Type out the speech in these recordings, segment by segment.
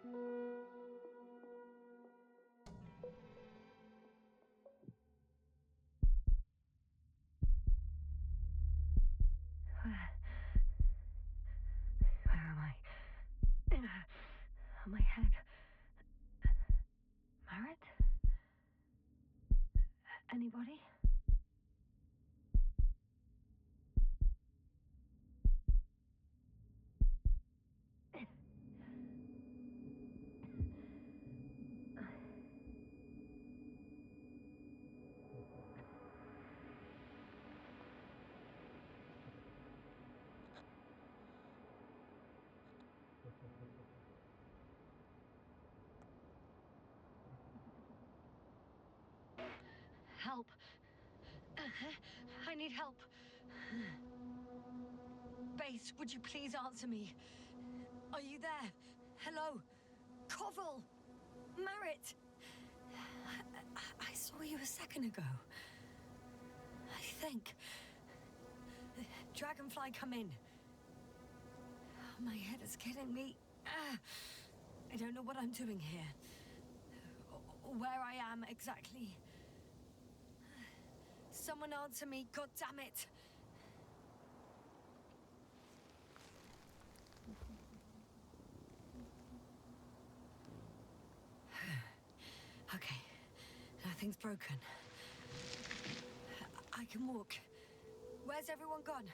Where am I? My head. Marit? Anybody? Help. I need help. Base, would you please answer me? Are you there? Hello? Koval! Marit! I saw you a second ago. I think. Dragonfly, come in. My head is killing me. I don't know what I'm doing here. Or where I am exactly. Someone answer me, God damn it! Okay, nothing's broken. I can walk. Where's everyone gone?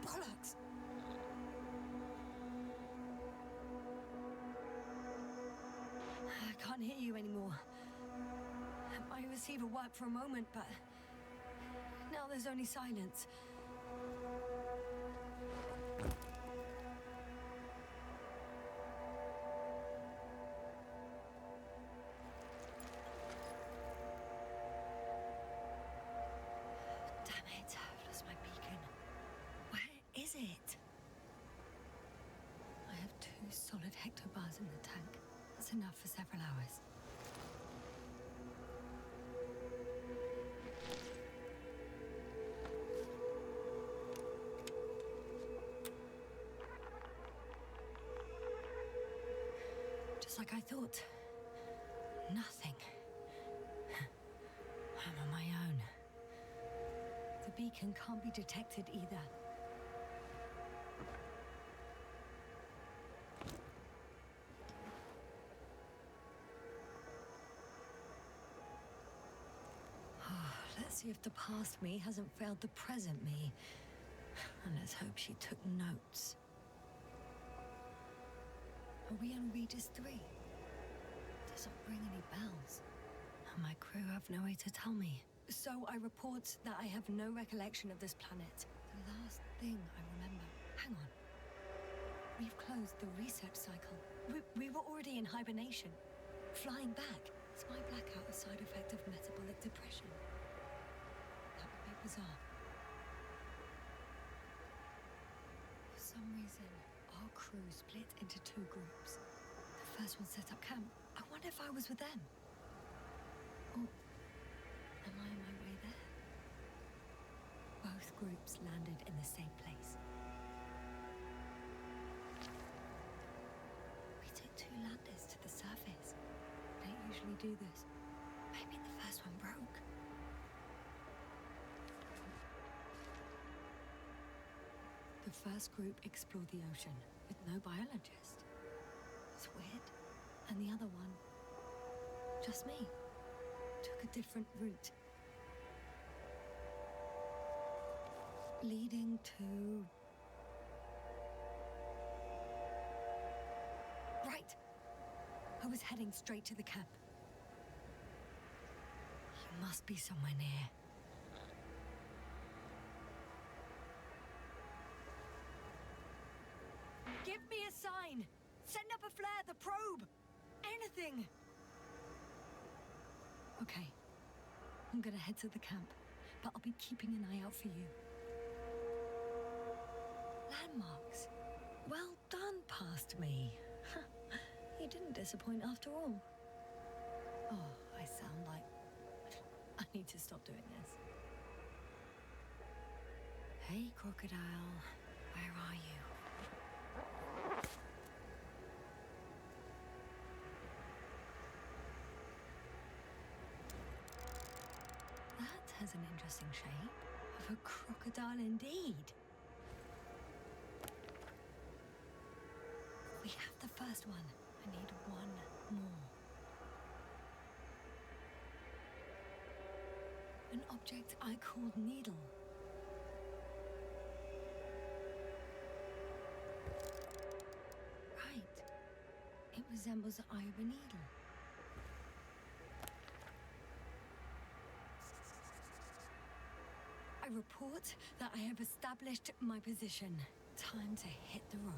Bollocks! I can't hear you anymore. My receiver worked for a moment, but now there's only silence. Damn it, I've lost my beacon. Where is it? I have 2 solid hectobars in the tank. That's enough for several hours. Just like I thought. Nothing. I'm on my own. The beacon can't be detected either. Let's see if the past me hasn't failed the present me. And let's hope she took notes. Are we on Regis 3? Doesn't ring any bells. And my crew have no way to tell me. So I report that I have no recollection of this planet. The last thing I remember... Hang on. We've closed the research cycle. We were already in hibernation. Flying back. Is my blackout a side effect of metabolic depression? That would be bizarre. For some reason, our crew split into 2 groups. The first one set up camp. I wonder if I was with them. Or am I on my way there? Both groups landed in the same place. We took 2 landers to the surface. We don't usually do this. Maybe the first one broke. The first group explored the ocean with no biologist. It's weird. And the other one, just me, took a different route. Leading to... Right. I was heading straight to the camp. You must be somewhere near. Give me a sign! Send up a flare, the probe! Anything! Okay. I'm gonna head to the camp. but I'll be keeping an eye out for you. Landmarks. Well done, past me. You didn't disappoint after all. Oh, I sound like... I need to stop doing this. Hey, crocodile. Where are you? That has an interesting shape. Of a crocodile indeed. We have the first one. I need one more. An object I called needle. Right. It resembles the eye of a needle. I report that I have established my position. Time to hit the road.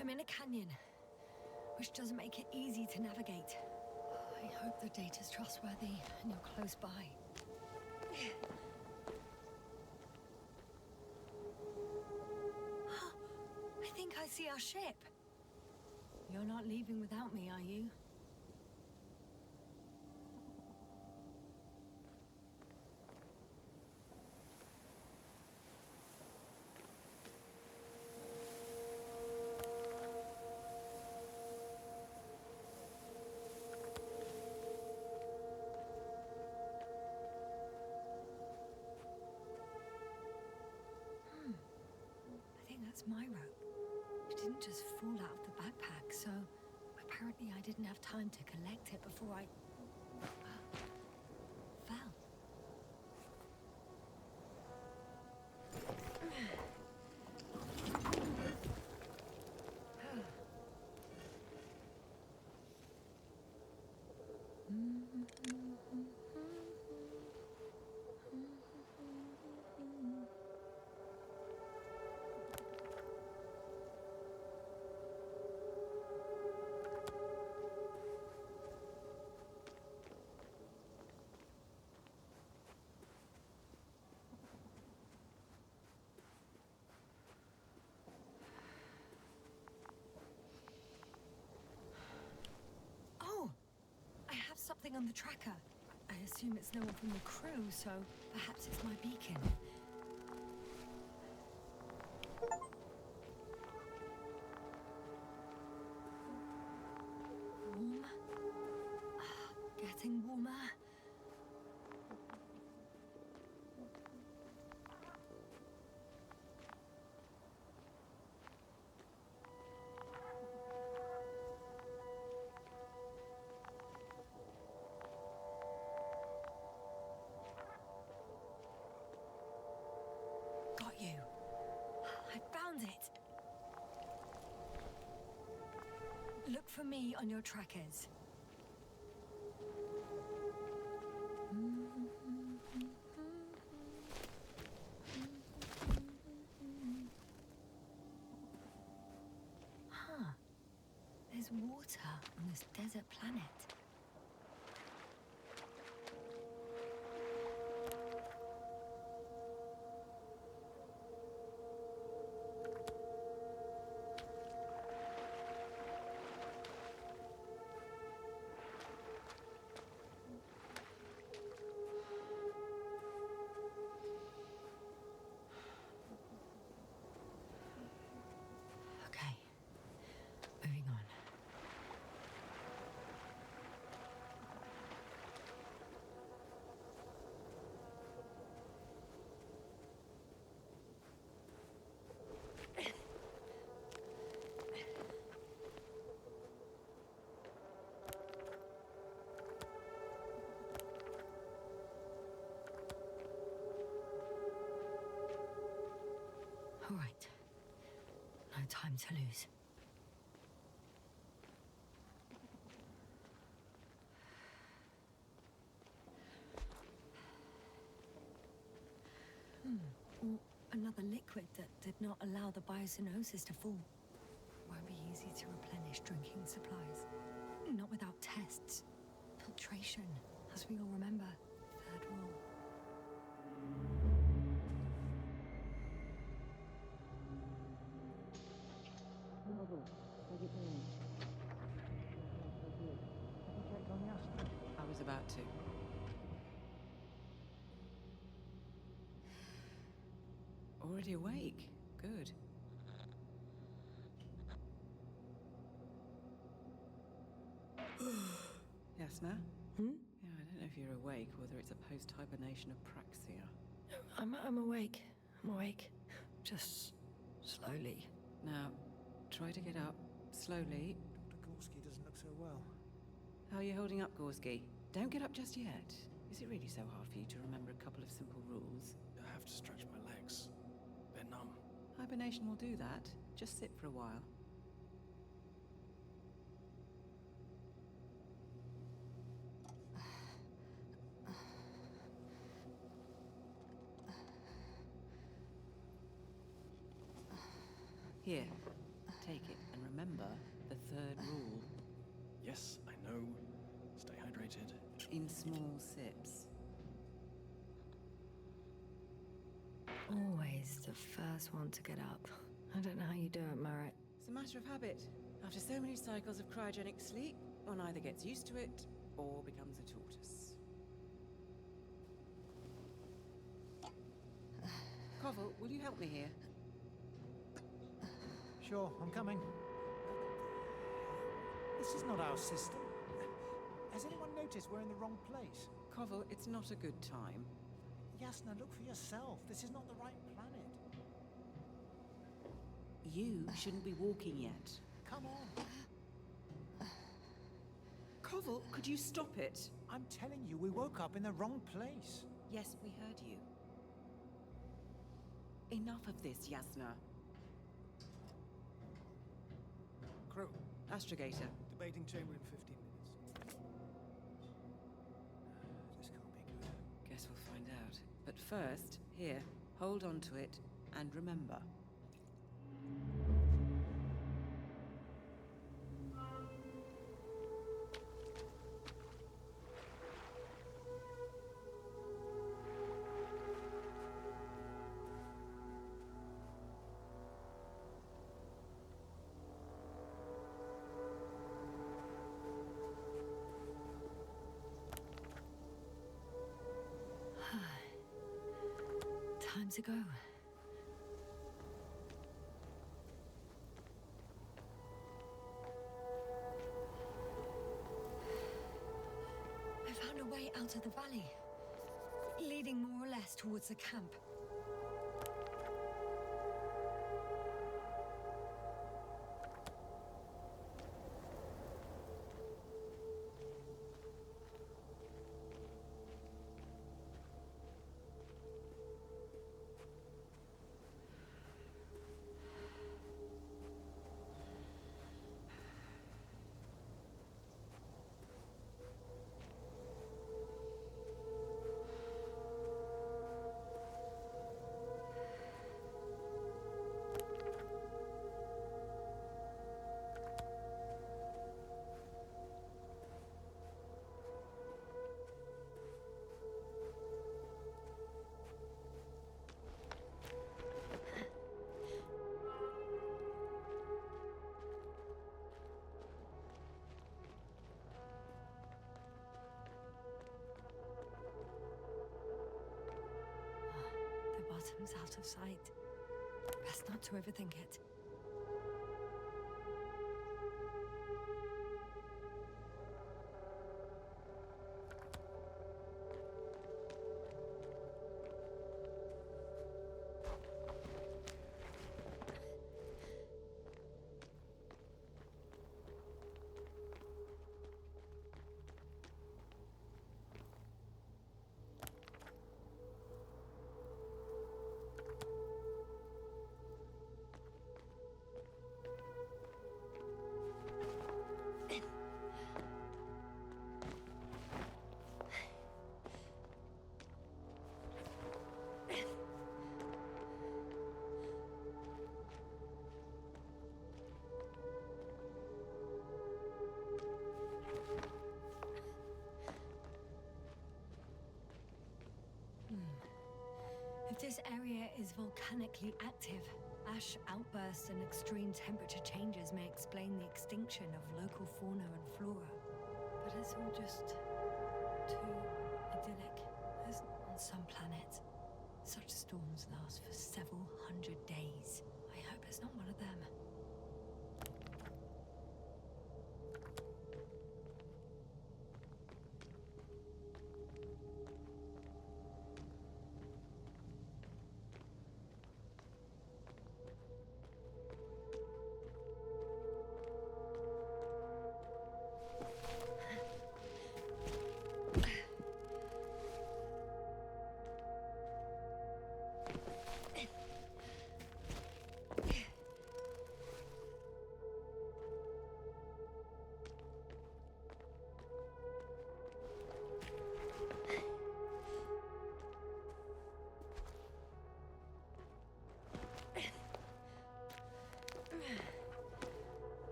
I'm in a canyon, which doesn't make it easy to navigate. I hope the data's trustworthy and you're close by. I think I see our ship. You're not leaving without me, are you? I think that's my rope. It didn't just fall out of the backpack, so apparently I didn't have time to collect it before I fell. Oh, I have something on the tracker. I assume it's no one from the crew, so perhaps it's my beacon. Warm. Getting warmer. Got you. I found it. Look for me on your trackers. Huh. There's water on this desert planet. Okay, moving on. All right. No time to lose. Or another liquid that did not allow the biocinosis to fall. Won't be easy to replenish drinking supplies. Not without tests. Filtration, as we all remember. Third rule. I was about to. Already awake? Good. Yasna? Hmm? Yeah, I don't know if you're awake, whether it's a post-hibernation apraxia. I'm awake. I'm awake. Just slowly. Now, try to get up, slowly. Dr. Gorski doesn't look so well. How are you holding up, Gorski? Don't get up just yet. Is it really so hard for you to remember a couple of simple rules? I have to stretch my legs. They're numb. Hibernation will do that. Just sit for a while. Here, take it, and remember the third rule. Yes, I know. Stay hydrated. In small sips. Always the first one to get up. I don't know how you do it, Merritt. It's a matter of habit. After so many cycles of cryogenic sleep, one either gets used to it or becomes a tortoise. Koval, will you help me here? Sure, I'm coming. This is not our system. Has anyone noticed we're in the wrong place? Koval, it's not a good time. Yasna, look for yourself. This is not the right planet. You shouldn't be walking yet. Come on. Koval, could you stop it? I'm telling you, we woke up in the wrong place. Yes, we heard you. Enough of this, Yasna. Crew, Astrogator. debating chamber in 15 minutes. This can't be good. Guess we'll find out. But first, here, hold on to it, and remember. Time to go. I found a way out of the valley, leading more or less towards the camp. The bottom's out of sight. Best not to overthink it. This area is volcanically active. Ash outbursts and extreme temperature changes may explain the extinction of local fauna and flora. But it's all just too idyllic. As on some planets, such storms last for several hundred days. I hope it's not one of them.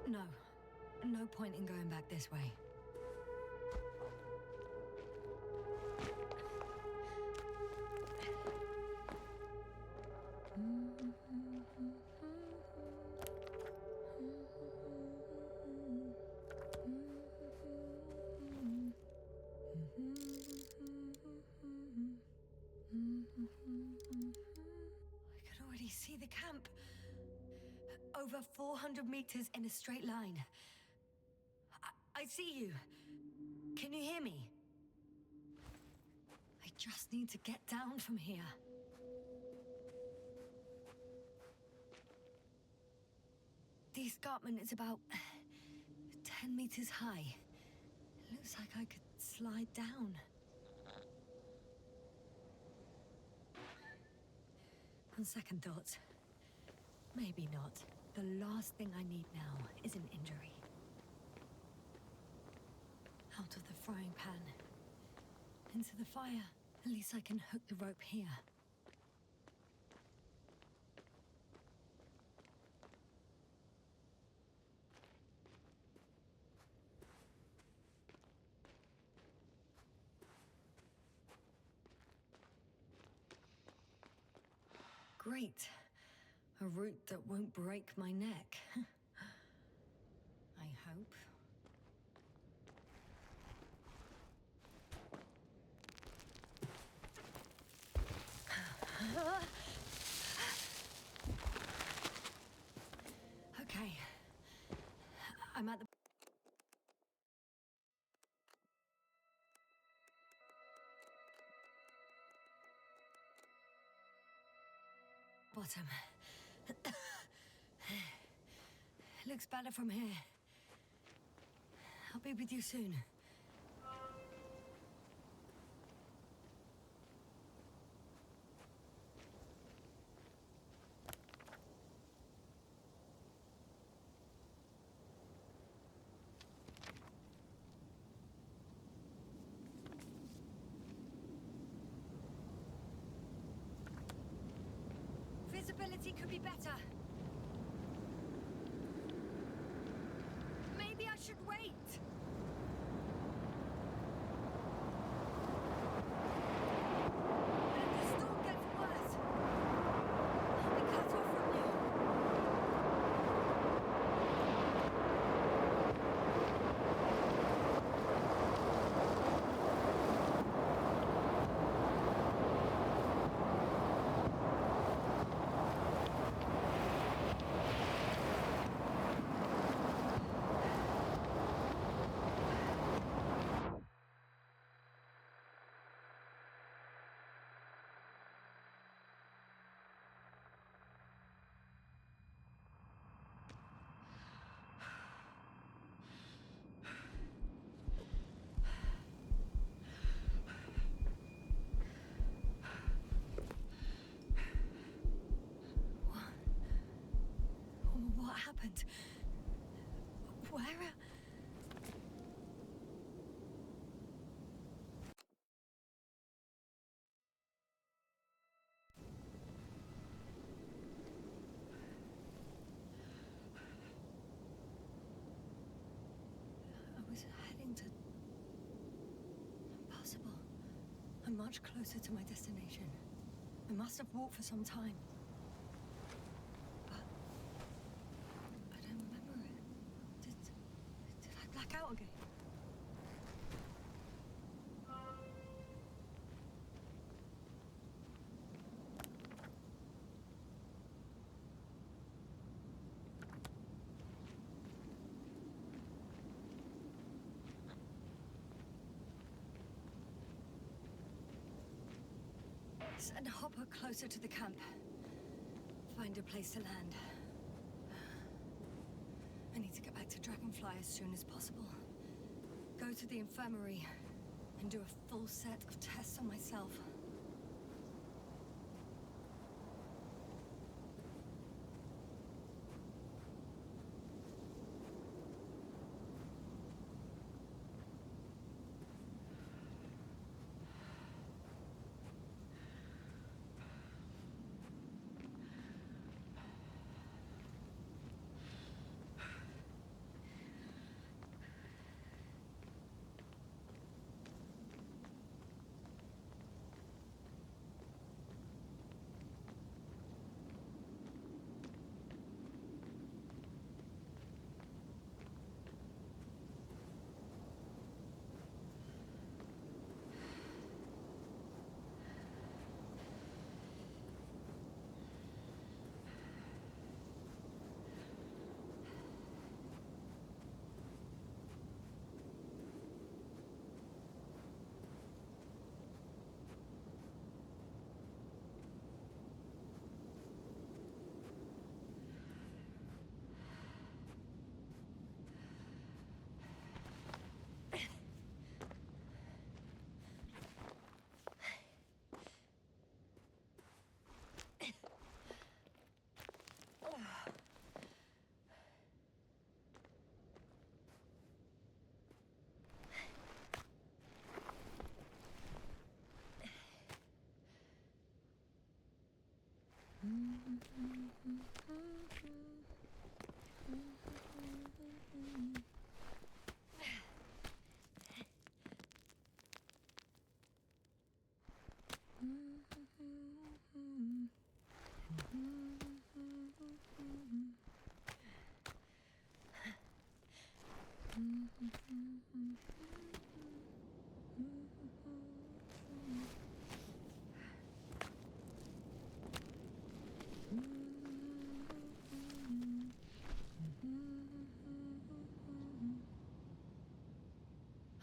No. No point in going back this way. I can already see the camp. Over 400 meters in a straight line. I see you. Can you hear me? I just need to get down from here. The escarpment is about 10 meters high. It looks like I could slide down. On second thoughts, maybe not. The last thing I need now is an injury. Out of the frying pan. Into the fire. At least I can hook the rope here. Great. A route that won't break my neck. I hope. Okay. I'm at the bottom. Looks better from here. I'll be with you soon. Visibility could be better. Maybe I should wait. If the storm gets worse, I'll be cut off from you. What happened? Where? I was heading to... Impossible. I'm much closer to my destination. I must have walked for some time. But I don't remember it. Did I black out again? Send Hopper closer to the camp. Find a place to land. I need to get back to Dragonfly as soon as possible. Go to the infirmary and do a full set of tests on myself.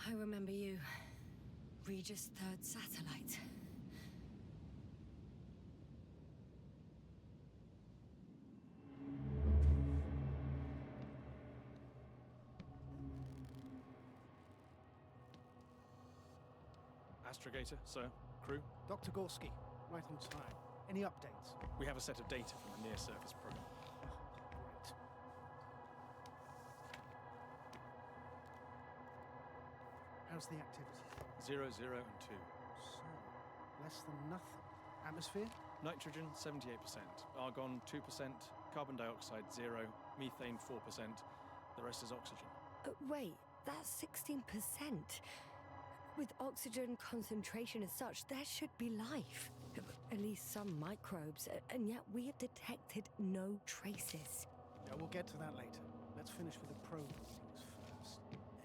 I remember you. Regis' third satellite. Astrogator, sir. Crew. Dr. Gorski, right on time. Any updates? We have a set of data from the near-surface probe. Great. How's the activity? 0, 0, and 2. So, less than nothing. Atmosphere? Nitrogen, 78%. Argon, 2%. Carbon dioxide, 0. Methane, 4%. The rest is oxygen. Wait, that's 16%. With oxygen concentration as such, there should be life. At least some microbes, and yet we have detected no traces. Yeah, we'll get to that later. Let's finish with the probe readings first.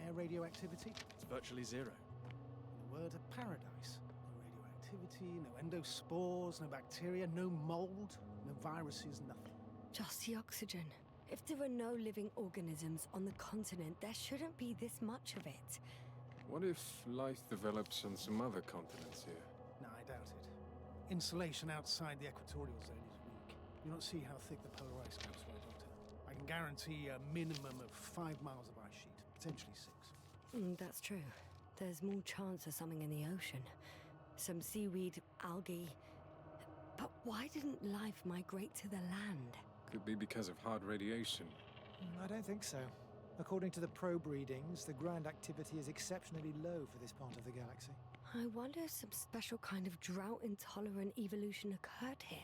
Air radioactivity? It's virtually 0. In a word, a paradise. No radioactivity, no endospores, no bacteria, no mold, no viruses, nothing. Just the oxygen. If there are no living organisms on the continent, there shouldn't be this much of it. What if life develops on some other continents here? No, I doubt it. Insulation outside the equatorial zone is weak. You don't see how thick the polar ice caps were, Doctor. I can guarantee a minimum of 5 miles of ice sheet, potentially 6. That's true. There's more chance of something in the ocean. Some seaweed, algae. But why didn't life migrate to the land? Could be because of hard radiation. I don't think so. According to the probe readings, the ground activity is exceptionally low for this part of the galaxy. I wonder if some special kind of drought-intolerant evolution occurred here.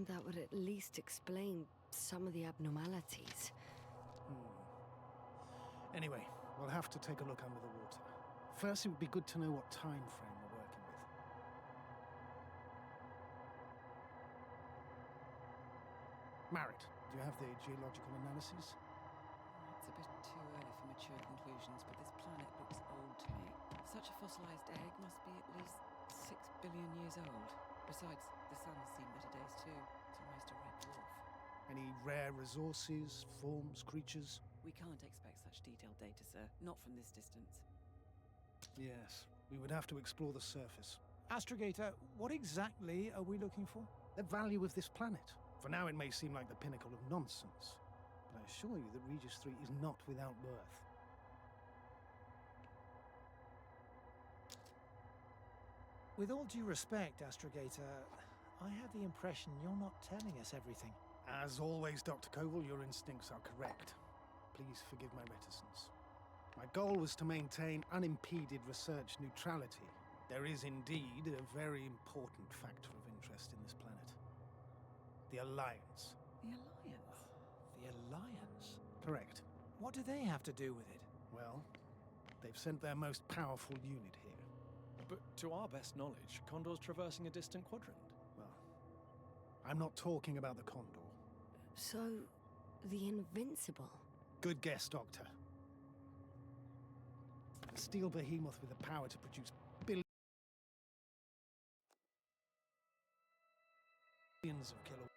That would at least explain some of the abnormalities. Anyway, we'll have to take a look under the water. First, it would be good to know what time frame we're working with. Marit, do you have the geological analyses? It's a bit too early for mature conclusions, but this planet looks old to me. Such a fossilized egg must be at least 6 billion years old. Besides, the sun's seen better days too. It's almost a red dwarf. Any rare resources, forms, creatures? We can't expect such detailed data, sir. Not from this distance. Yes, we would have to explore the surface. Astrogator, what exactly are we looking for? The value of this planet. For now, it may seem like the pinnacle of nonsense, but I assure you that Regis 3 is not without worth. With all due respect, Astrogator, I have the impression you're not telling us everything. As always, Dr. Koval, your instincts are correct. Please forgive my reticence. My goal was to maintain unimpeded research neutrality. There is indeed a very important factor of interest in this planet. The Alliance. The Alliance? The Alliance? Correct. What do they have to do with it? Well, they've sent their most powerful unit here. But to our best knowledge, Condor's traversing a distant quadrant. Well, I'm not talking about the Condor. So, the Invincible. Good guess, Doctor. A steel behemoth with the power to produce billions of kilowatts.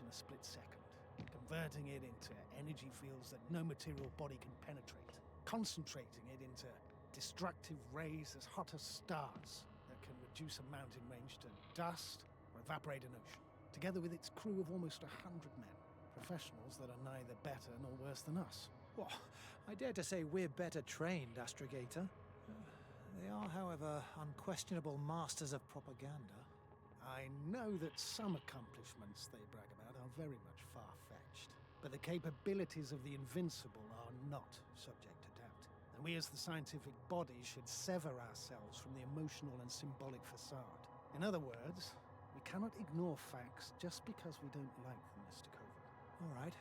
In a split second, converting it into energy fields that no material body can penetrate, concentrating it into destructive rays as hot as stars that can reduce a mountain range to dust or evaporate an ocean, together with its crew of almost 100 men, professionals that are neither better nor worse than us. Well, I dare to say we're better trained, Astrogator. They are, however, unquestionable masters of propaganda. I know that some accomplishments they brag about are very much far-fetched, but the capabilities of the Invincible are not subject to doubt. And we as the scientific body should sever ourselves from the emotional and symbolic facade. In other words, we cannot ignore facts just because we don't like them, Mr. Koval. All right,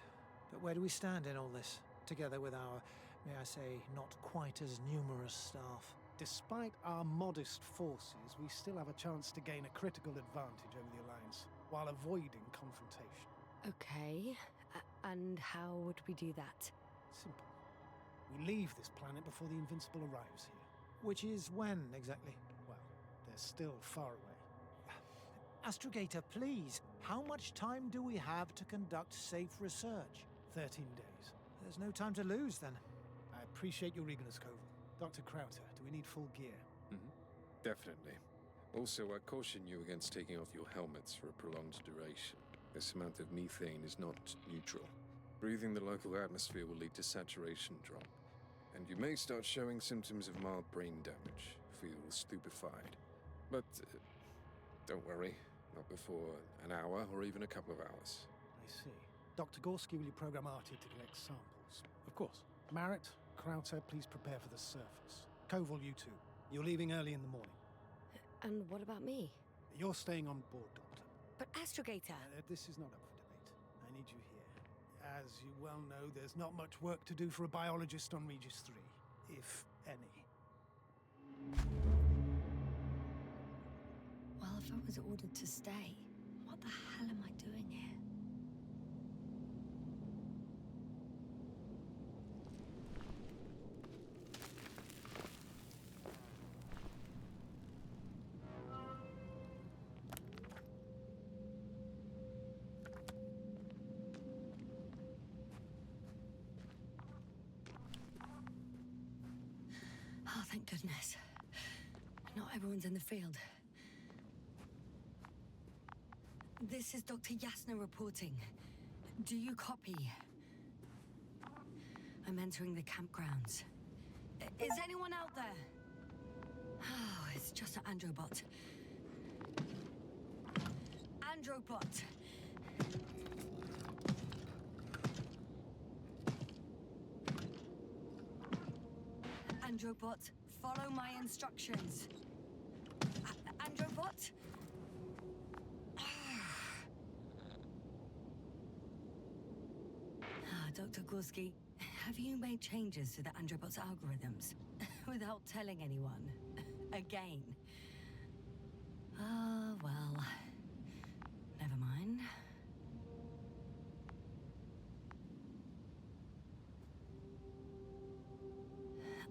but where do we stand in all this, together with our, may I say, not quite as numerous staff? Despite our modest forces, we still have a chance to gain a critical advantage over the Alliance, while avoiding confrontation. Okay, and how would we do that? Simple. We leave this planet before the Invincible arrives here. Which is when, exactly? Well, they're still far away. Astrogator, please, how much time do we have to conduct safe research? 13 days. There's no time to lose, then. I appreciate your eagerness, Koval. Dr. Krauter, do we need full gear? Definitely. Also, I caution you against taking off your helmets for a prolonged duration. This amount of methane is not neutral. Breathing the local atmosphere will lead to saturation drop, and you may start showing symptoms of mild brain damage, feel stupefied. But don't worry, not before an hour or even a couple of hours. I see. Dr. Gorski, will you program Artie to collect samples? Of course. Marit, Krauter, please prepare for the surface. Koval, you two. You're leaving early in the morning. And what about me? You're staying on board, Doctor. But Astrogator! This is not up for debate. I need you here. As you well know, there's not much work to do for a biologist on Regis 3, if any. Well, if I was ordered to stay, what the hell am I doing here? Oh, thank goodness. Not everyone's in the field. This is Dr. Yasna reporting. Do you copy? I'm entering the campgrounds. Is anyone out there? Oh, it's just an Androbot. Androbot! Androbot, follow my instructions. Androbot? Dr. Gorski, Have you made changes to the Androbot's algorithms without telling anyone? Again? Ah, well. Never mind.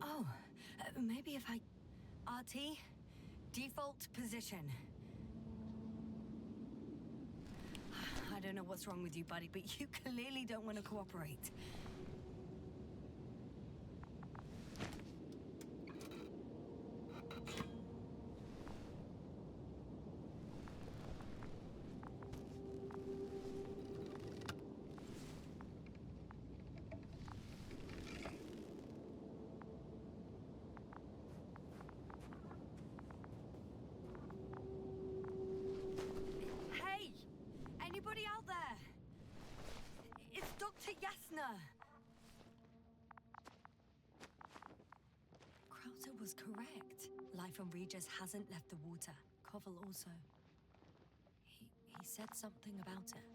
Oh, maybe if I... RT? Default position. I don't know what's wrong with you, buddy, but you clearly don't want to cooperate. Hey! Anybody out there? It's Dr. Yasna! Krauser was correct. Life on Regis hasn't left the water. Koval also. He said something about it.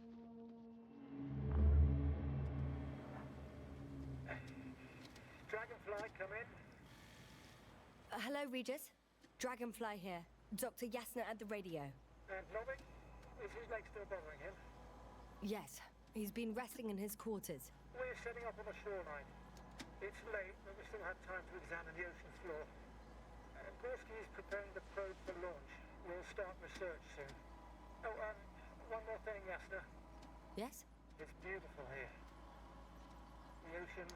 Dragonfly, come in. Hello, Regis. Dragonfly here. Dr. Yasna at the radio. And Novik? Is his leg still bothering him? Yes, he's been resting in his quarters. We're setting up on the shoreline. It's late, but we still have time to examine the ocean floor. Gorski is preparing the probe for launch. We'll start research soon. Oh, one more thing, Yasna. Yes? It's beautiful here. The ocean,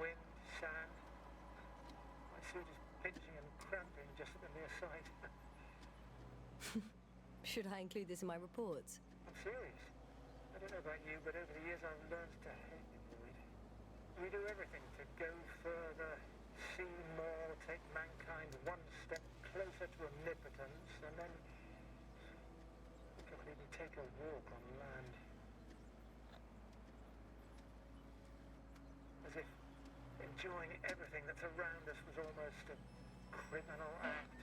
wind, sand. My suit is pinching and cramping just at the mere sight. Should I include this in my reports? I'm serious. I don't know about you, but over the years I've learned to hate the void. We do everything to go further, see more, take mankind one step closer to omnipotence, and then we can't even take a walk on land. As if enjoying everything that's around us was almost a criminal act.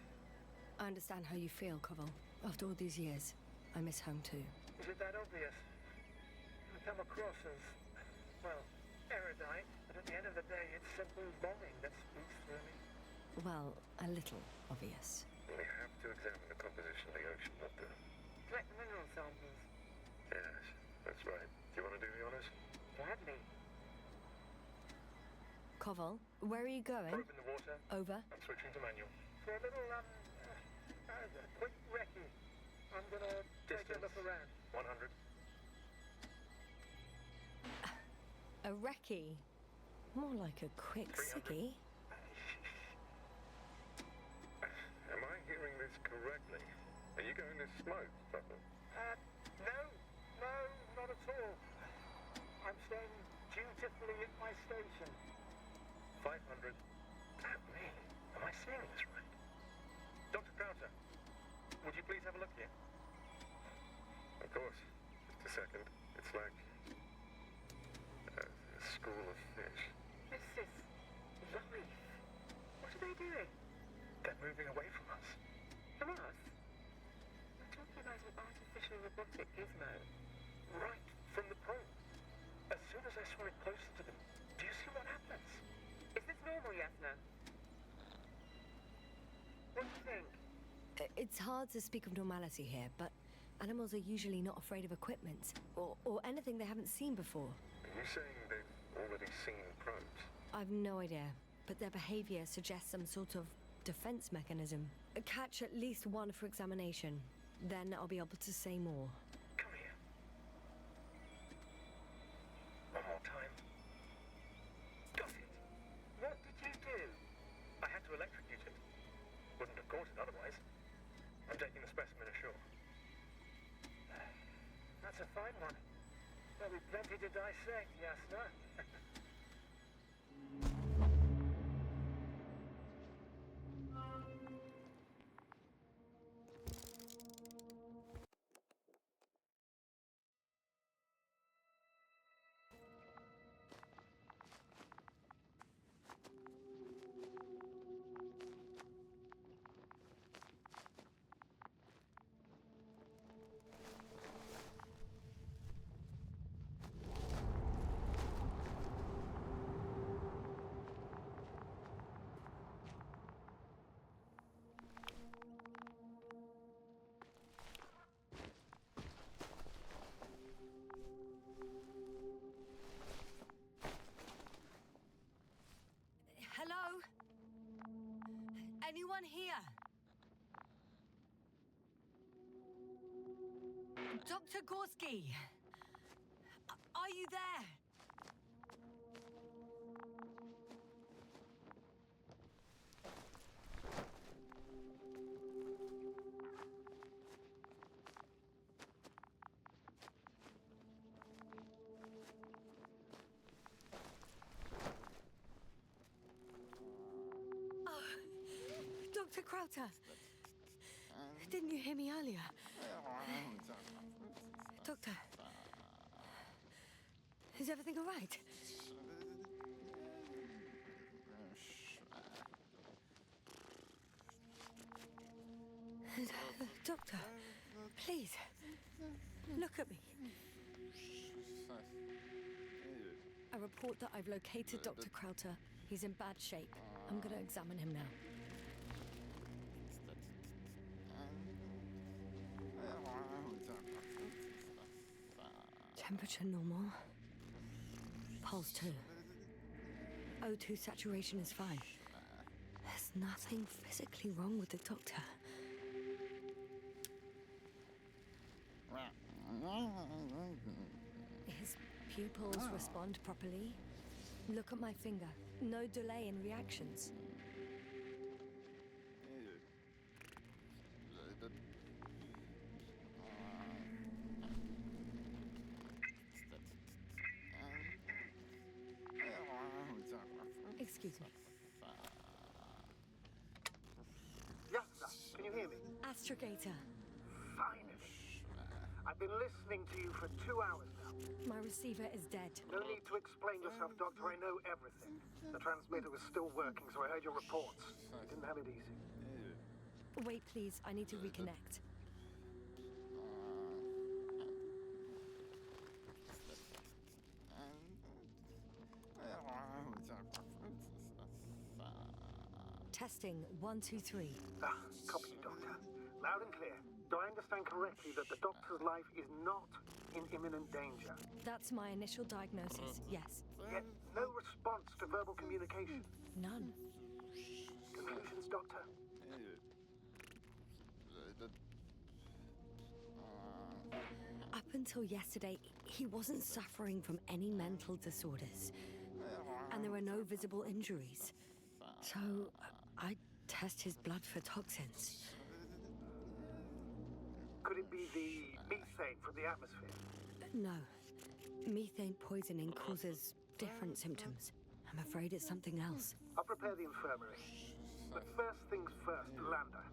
I understand how you feel, Koval. After all these years, I miss home too. Is it that obvious? I come across as, well, erudite, but at the end of the day, it's simple longing that speaks through me. Well, a little obvious. We have to examine the composition of the ocean, Doctor. Collect the mineral samples. Yes, that's right. Do you want to do the honors? Gladly. Koval, where are you going? Probe in the water. Over. I'm switching to manual. For a little, quick recce. I'm gonna take a look around. 100. A recce? More like a quick 300. sickie. Am I hearing this correctly? Are you going to smoke, Doctor? No, not at all. I'm staying dutifully at my station. 500. Me? Am I seeing this right? Dr. Crowther, would you please have a look here? Of course. Just a second. It's like a school of fish. This is life. What are they doing? They're moving away from us. From us? I'm talking about an artificial robotic gizmo. Right from the probe. As soon as I swim it closer to them, do you see what happens? Is this normal, Yasna? What do you think? It's hard to speak of normality here, but animals are usually not afraid of equipment or anything they haven't seen before. Are you saying they've already seen probes? I've no idea, but their behavior suggests some sort of defense mechanism. Catch at least one for examination. Then I'll be able to say more. Come here. One more time. Got it. What did you do? I had to electrocute it. Wouldn't have caught it otherwise. I'm taking the specimen ashore. That's a fine one. There'll be plenty to dissect, Yasna. anyone here? Dr. Gorski! Are you there? Dr. Krauter! Didn't you hear me earlier? Doctor? Is everything all right? Doctor, please, look at me. I report that I've located Dr. Krauter. He's in bad shape. I'm gonna examine him now. Temperature normal. Pulse 2. O2 saturation is fine. There's nothing physically wrong with the doctor. His pupils respond properly. Look at my finger. No delay in reactions. Excuse me. Yes, sir. Can you hear me? Astrogator. Finally. I've been listening to you for 2 hours now. My receiver is dead. No need to explain yourself, Doctor. I know everything. The transmitter was still working, so I heard your reports. You didn't have it easy. Wait, please. I need to reconnect. Testing 1, 2, 3. Copy you, Doctor. Loud and clear. Do I understand correctly that the Doctor's life is not in imminent danger? That's my initial diagnosis, yes. Yet no response to verbal communication. None. Conclusions, Doctor? Up until yesterday, he wasn't suffering from any mental disorders. And there were no visible injuries. So, I test his blood for toxins. Could it be the methane from the atmosphere? No. Methane poisoning causes different symptoms. I'm afraid it's something else. I'll prepare the infirmary. But first things first, Lander.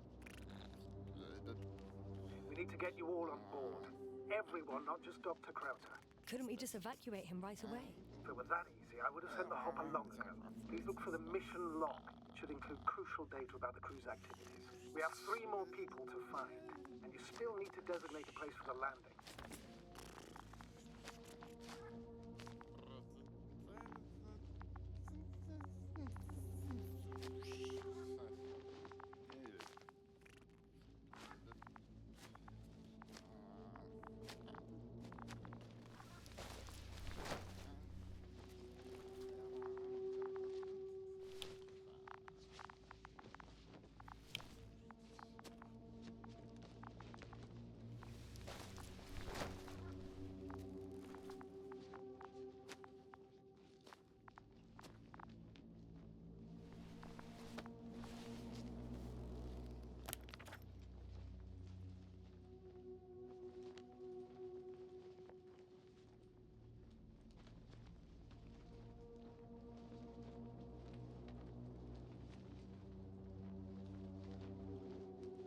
We need to get you all on board. Everyone, not just Dr. Krauter. Couldn't we just evacuate him right away? If it were that easy, I would have sent the hopper long ago. Please look for the mission log. It should include crucial data about the crew's activities. We have 3 more people to find, and you still need to designate a place for the landing.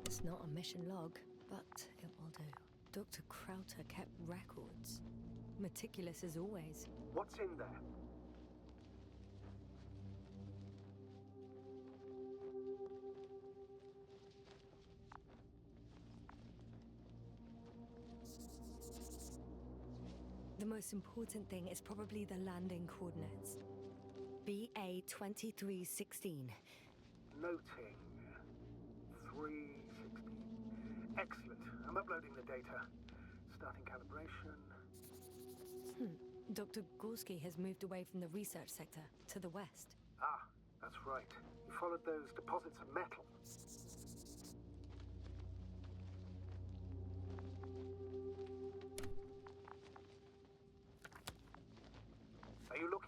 It's not a mission log, but it will do. Dr. Krauter kept records. Meticulous as always. What's in there? The most important thing is probably the landing coordinates. BA 2316. Noting. 316. Excellent. I'm uploading the data. Starting calibration. Dr. Gorski has moved away from the research sector to the west. Ah, that's right. You followed those deposits of metal.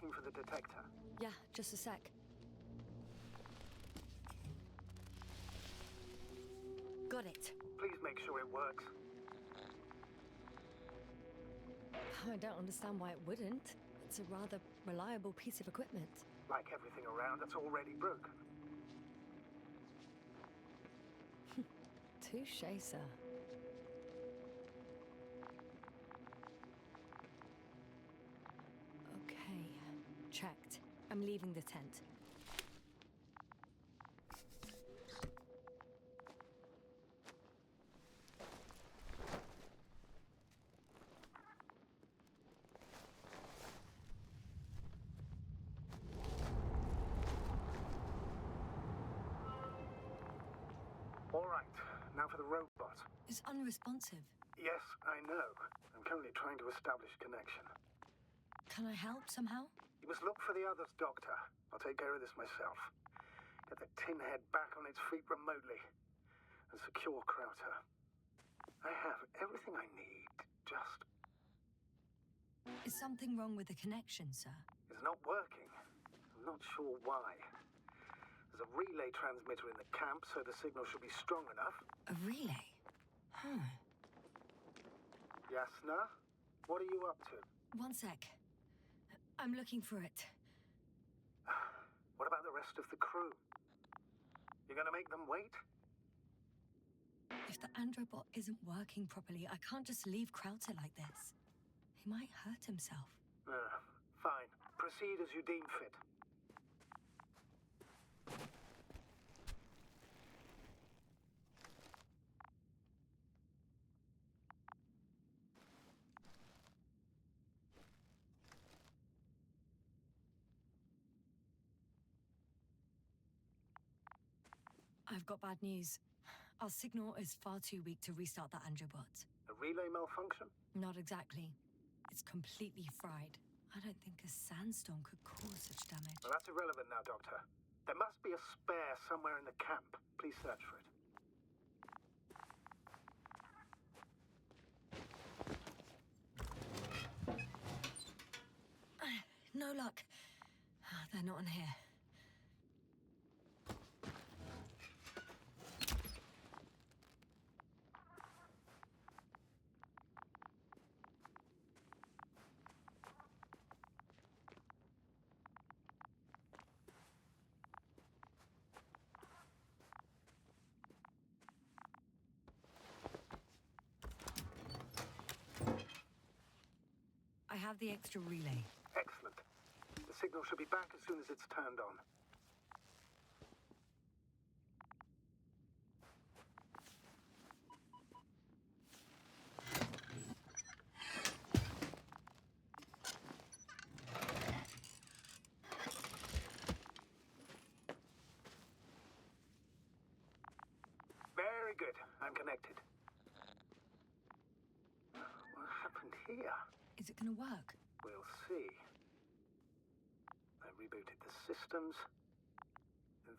looking for the detector? Yeah, just a sec. Got it. Please make sure it works. I don't understand why it wouldn't. It's a rather reliable piece of equipment. Like everything around that's already broken. Touché, sir. Okay, checked. I'm leaving the tent. All right, now for the robot. It's unresponsive. Yes, I know. I'm currently trying to establish connection. Can I help somehow? You must look for the others, Doctor. I'll take care of this myself. Get the tin head back on its feet remotely. And secure Krauter. I have everything I need. Just... Is something wrong with the connection, sir? It's not working. I'm not sure why. There's a relay transmitter in the camp, so the signal should be strong enough. A relay? Yasna? What are you up to? One sec. I'm looking for it. What about the rest of the crew? You gonna make them wait? If the androbot isn't working properly, I can't just leave Krauter like this. He might hurt himself. Fine. Proceed as you deem fit. I've got bad news. Our signal is far too weak to restart that androbot. A relay malfunction? Not exactly. It's completely fried. I don't think a sandstorm could cause such damage. Well, that's irrelevant now, Doctor. There must be a spare somewhere in the camp. Please search for it. No luck. They're not in here. I have the extra relay. Excellent. The signal should be back as soon as it's turned on. Very good. I'm connected. What happened here? Is it gonna work? We'll see. I rebooted the systems.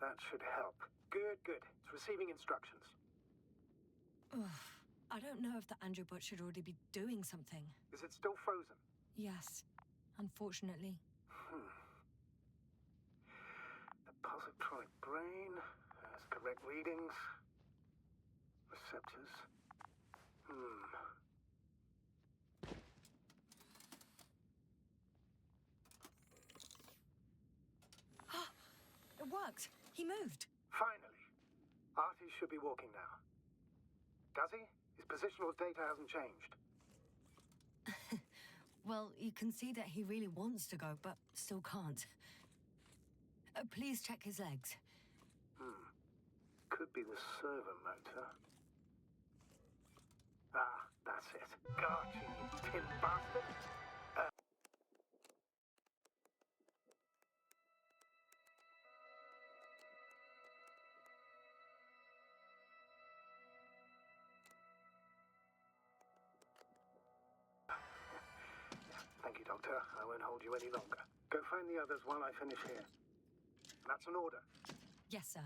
That should help. Good, good. It's receiving instructions. Ugh. I don't know if the androbot should already be doing something. Is it still frozen? Yes, unfortunately. The positronic brain has correct readings. Receptors. It worked. He moved. Finally. Artie should be walking now. Does he? His positional data hasn't changed. Well, you can see that he really wants to go, but still can't. Please check his legs. Could be the servo motor. Ah, that's it. Got you, you tin bastard. Thank you, Doctor. I won't hold you any longer. Go find the others while I finish here. That's an order. Yes, sir.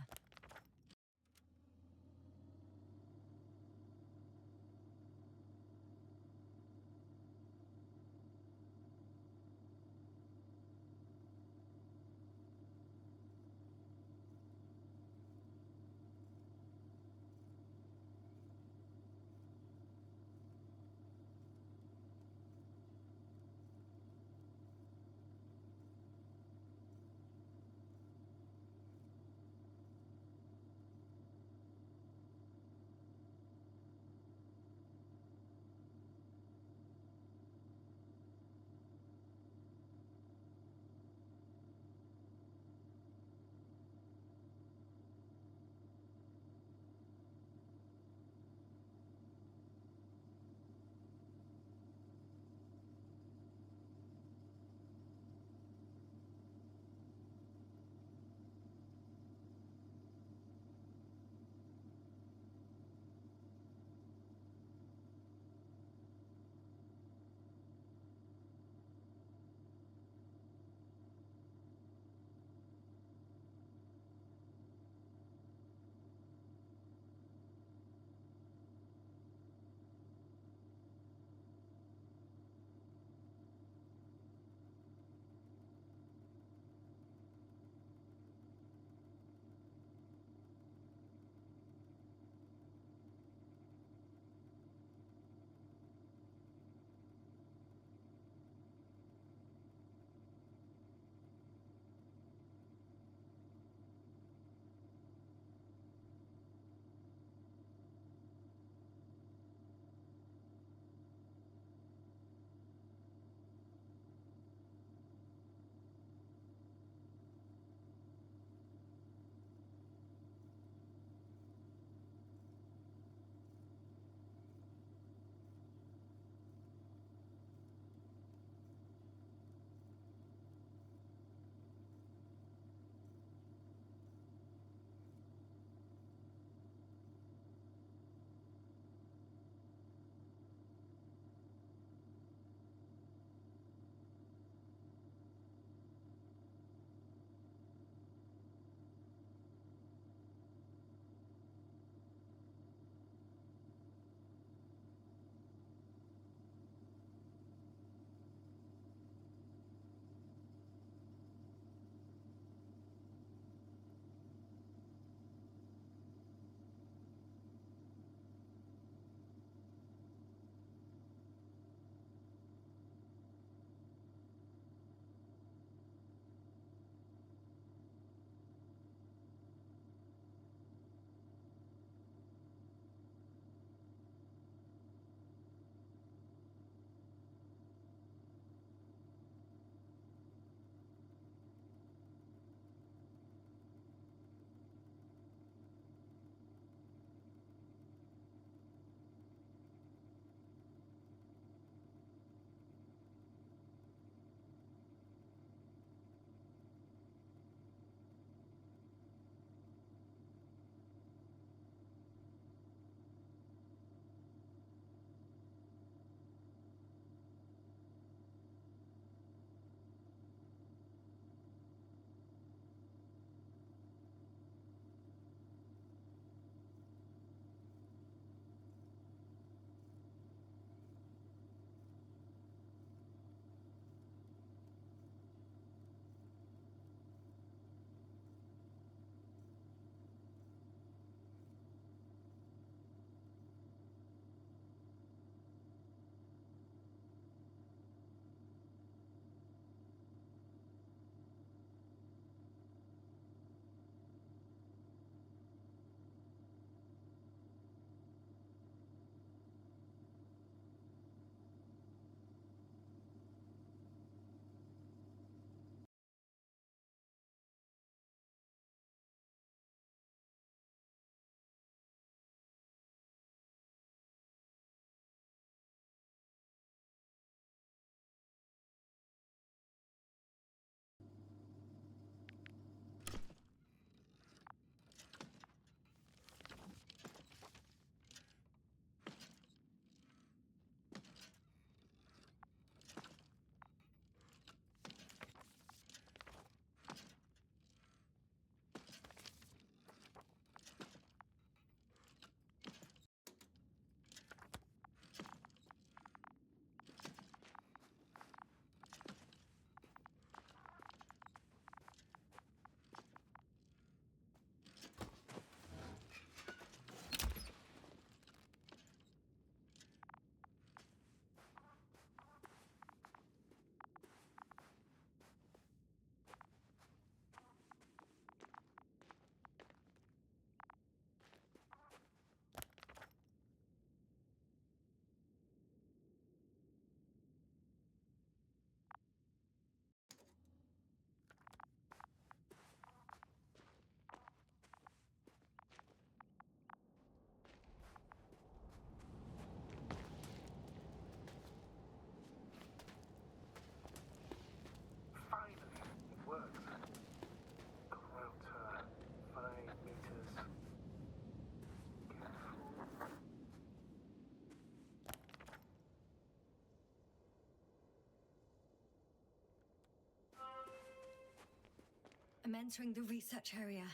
I'm entering the research area.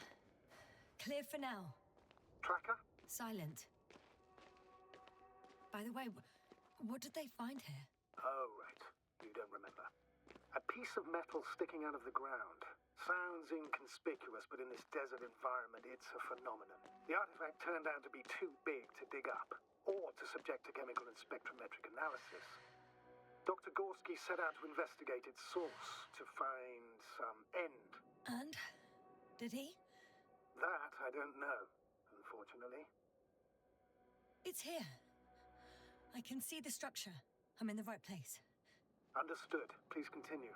Clear for now. Tracker? Silent. By the way, what did they find here? Oh, right. You don't remember. A piece of metal sticking out of the ground. Sounds inconspicuous, but in this desert environment, it's a phenomenon. The artifact turned out to be too big to dig up, or to subject to chemical and spectrometric analysis. Dr. Gorski set out to investigate its source, to find some end. And? Did he? That I don't know, unfortunately. It's here. I can see the structure. I'm in the right place. Understood. Please continue.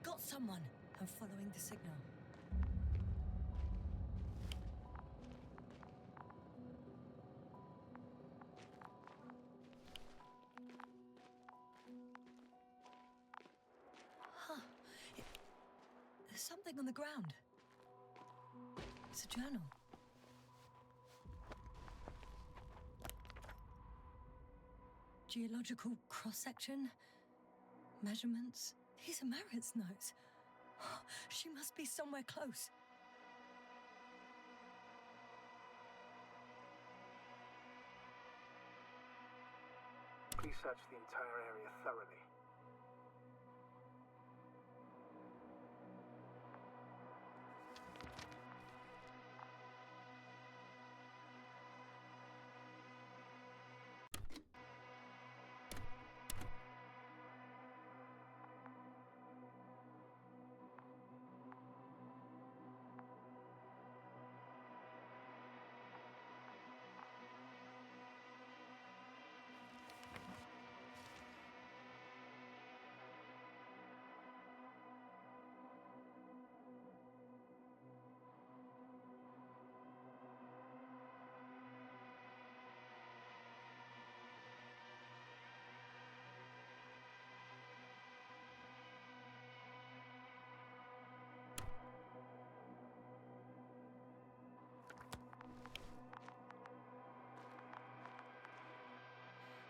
Got someone. I'm following the signal. Huh. There's something on the ground. It's a journal. Geological cross-section. Measurements. These are Marit's notes. She must be somewhere close. Please search the entire area thoroughly.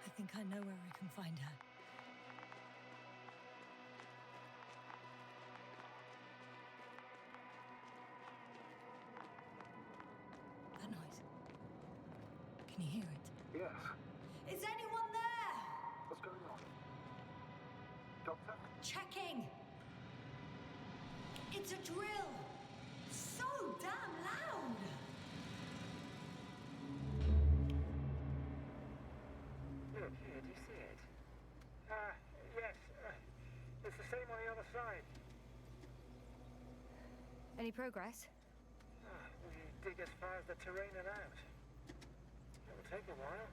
I think I know where I can find her. That noise. Can you hear it? Yes. Is anyone there? What's going on? Doctor? Checking. It's a drill. So damn loud. Look here, do you see it? Yes. It's the same on the other side. Any progress? We dig as far as the terrain allows. It'll take a while.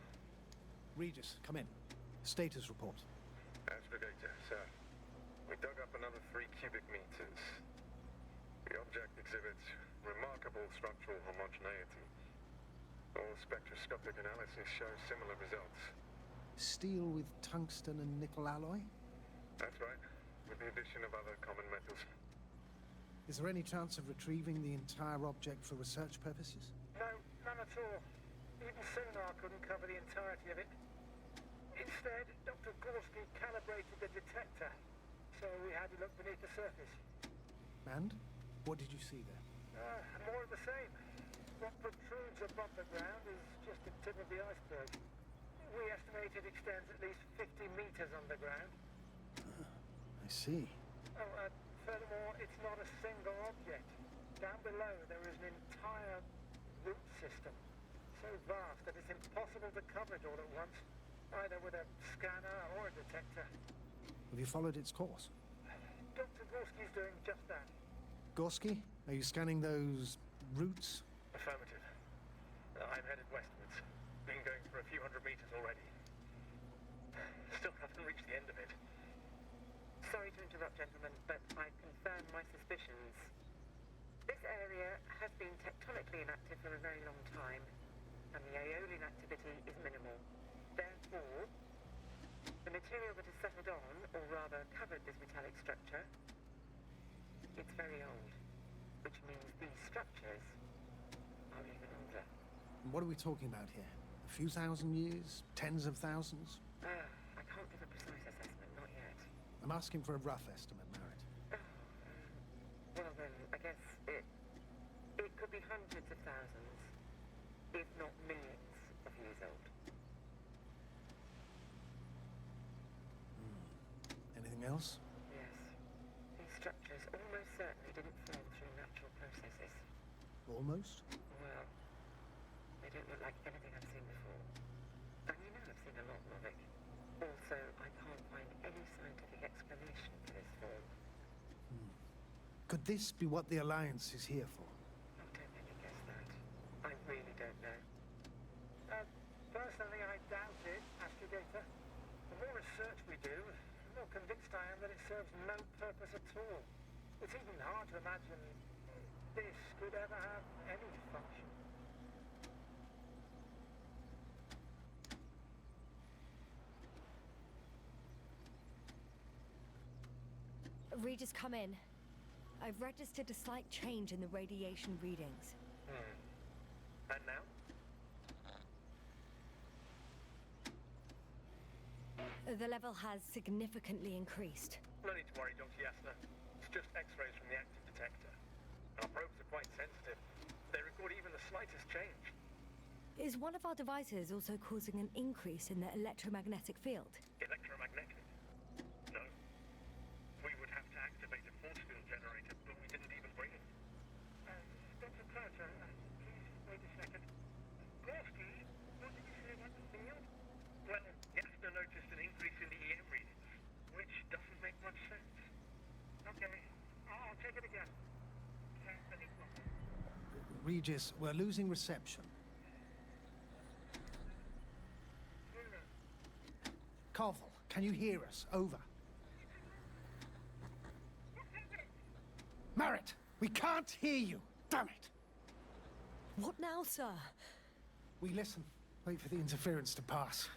Regis, come in. Status report. Astrogator, sir. We dug up another 3 cubic meters. The object exhibits remarkable structural homogeneity. All spectroscopic analysis shows similar results. Steel with tungsten and nickel alloy? That's right, with the addition of other common metals. Is there any chance of retrieving the entire object for research purposes? No, none at all. Even sonar couldn't cover the entirety of it. Instead, Dr. Gorski calibrated the detector, so we had to look beneath the surface. And? What did you see there? More of the same. What protrudes above the ground is just the tip of the iceberg. We estimate it extends at least 50 meters underground. I see. Furthermore, it's not a single object. Down below, there is an entire root system, so vast that it's impossible to cover it all at once, either with a scanner or a detector. Have you followed its course? Dr. Gorski's doing just that. Gorski, are you scanning those roots? Affirmative. I'm headed westwards. Been going for a few hundred meters already. Still haven't reached the end of it. Sorry to interrupt, gentlemen, but I've confirmed my suspicions. This area has been tectonically inactive for a very long time, and the aeolian activity is minimal. Therefore, the material that has settled on, or rather covered this metallic structure, it's very old, which means these structures are even older. And what are we talking about here? A few thousand years? Tens of thousands? I can't give a precise assessment, not yet. I'm asking for a rough estimate, Merritt. Well then, I guess it could be hundreds of thousands, if not millions of years old. Anything else? Yes. These structures almost certainly didn't form through natural processes. Almost? Well, they don't look like anything I've seen before. And you know I've seen a lot, Novik. Also, I can't find any scientific explanation for this form. Could this be what the Alliance is here for? Oh, don't make me guess that. I really don't know. Personally, I doubt it, Astrogator. The more research we do, the more convinced I am that it serves no purpose at all. It's even hard to imagine this could ever have any function. Regis, come in. I've registered a slight change in the radiation readings. And now? The level has significantly increased. No need to worry, Dr. Yasna. It's just X-rays from the active detector. Our probes are quite sensitive. They record even the slightest change. Is one of our devices also causing an increase in the electromagnetic field? Electromagnetic? No. We would have to activate a force field generator, but we didn't even bring it. Dr. Carter, please wait a second. Gorsky, what did you say about the field? Well, Yasna noticed an increase in the EM readings, which doesn't make much sense. Okay, I'll check it again. Regis, we're losing reception. Koval, can you hear us? Over. Merritt, we can't hear you. Damn it. What now, sir? We listen. Wait for the interference to pass.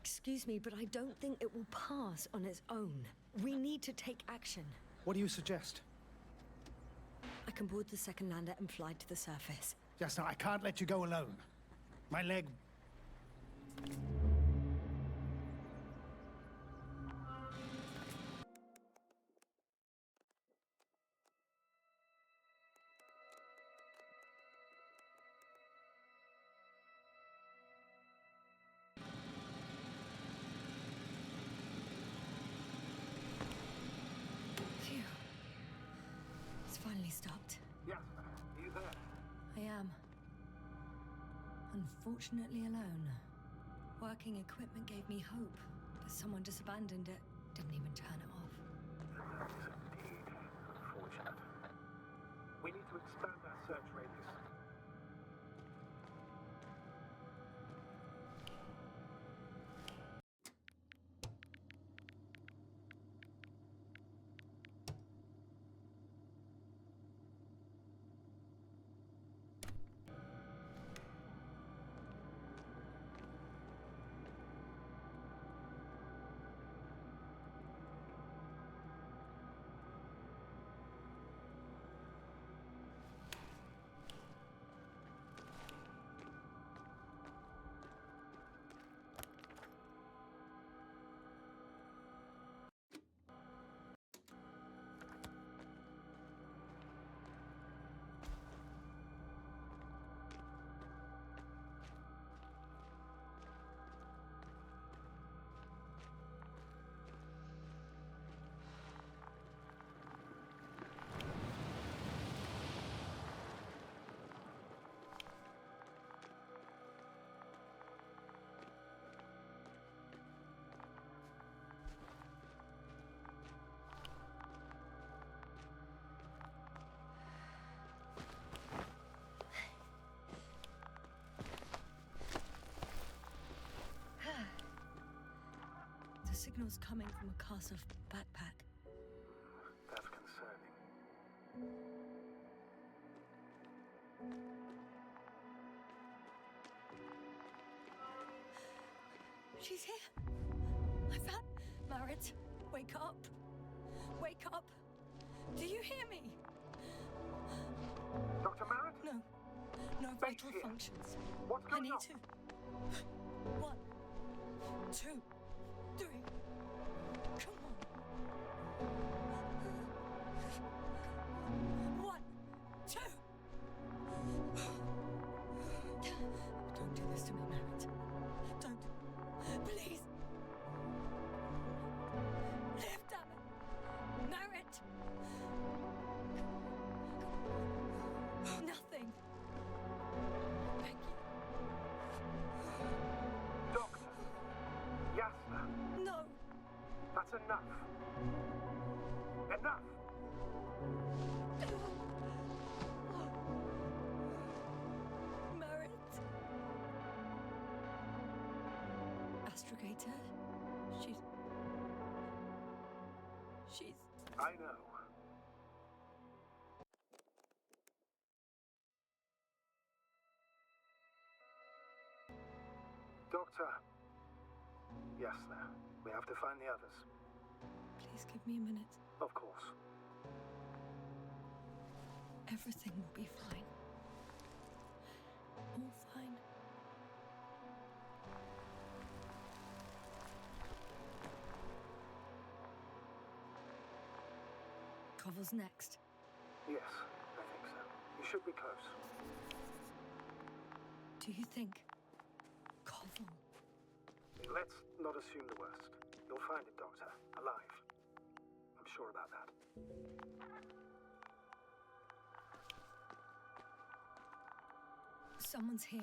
Excuse me, but I don't think it will pass on its own. We need to take action. What do you suggest? I can board the second lander and fly to the surface. Just now, I can't let you go alone. My leg... Phew. It's finally stopped. Yes, are you there? I am. Unfortunately alone. Working equipment gave me hope, but someone just abandoned it. Didn't even turn it off. That is indeed unfortunate. We need to expand our search radius. The signal's coming from a Castle backpack. That's concerning. She's here. I found... Marit, wake up. Wake up. Do you hear me? Dr. Marit? No. No vital functions. What's I going need on? to... 1, 2, 3. Come on. 1, 2. Don't do this to me, Marit. Don't. Please. Live, damn it. Marit. Nothing. Thank you. Doctor. Yasna. No. That's enough. Enough! Marit. Astrogator. She's... I know. Doctor. Yasna, we have to find the others. Please give me a minute. Of course. Everything will be fine. All fine. Koval's next. Yes, I think so. You should be close. Do you think Koval? Let's not assume the worst. You'll find him, Doctor. Alive. I'm sure about that. Someone's here.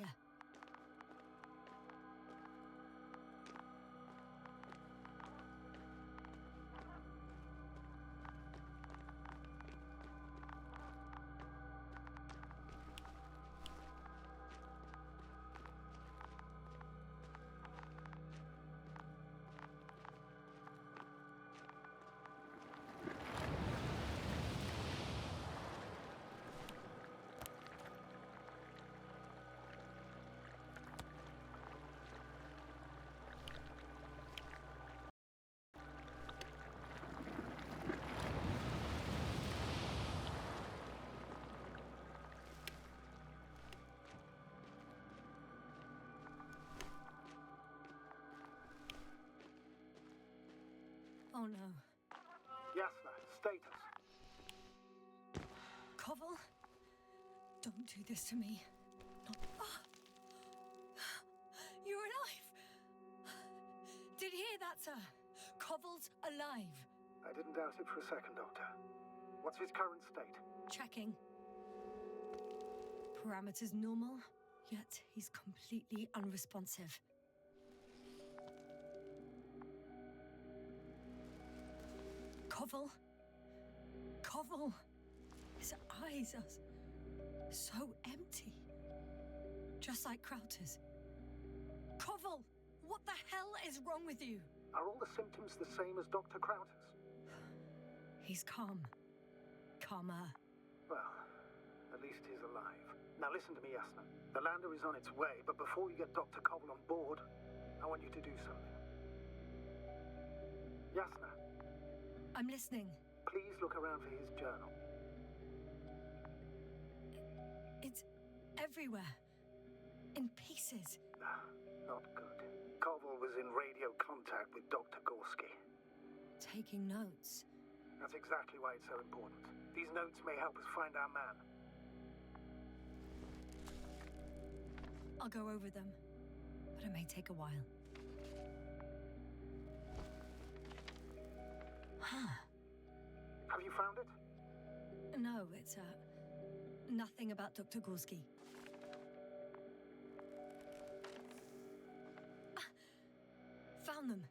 Oh no. Yasna, status. Koval? Don't do this to me. Not... Ah! You're alive! Did you hear that, sir? Koval's alive. I didn't doubt it for a second, Doctor. What's his current state? Checking. Parameters normal, yet he's completely unresponsive. Koval? Koval? His eyes are so empty. Just like Krauter's. Koval! What the hell is wrong with you? Are all the symptoms the same as Dr. Krauter's? He's calm. Calmer. Well, at least he's alive. Now listen to me, Yasna. The lander is on its way, but before you get Dr. Koval on board, I want you to do something. Yasna, I'm listening. please look around for his journal. It's everywhere. In pieces. Not good. Koval was in radio contact with Dr. Gorski. Taking notes. That's exactly why it's so important. These notes may help us find our man. I'll go over them, but it may take a while. Huh. Have you found it? No, it's, nothing about Dr. Gorski. Found them.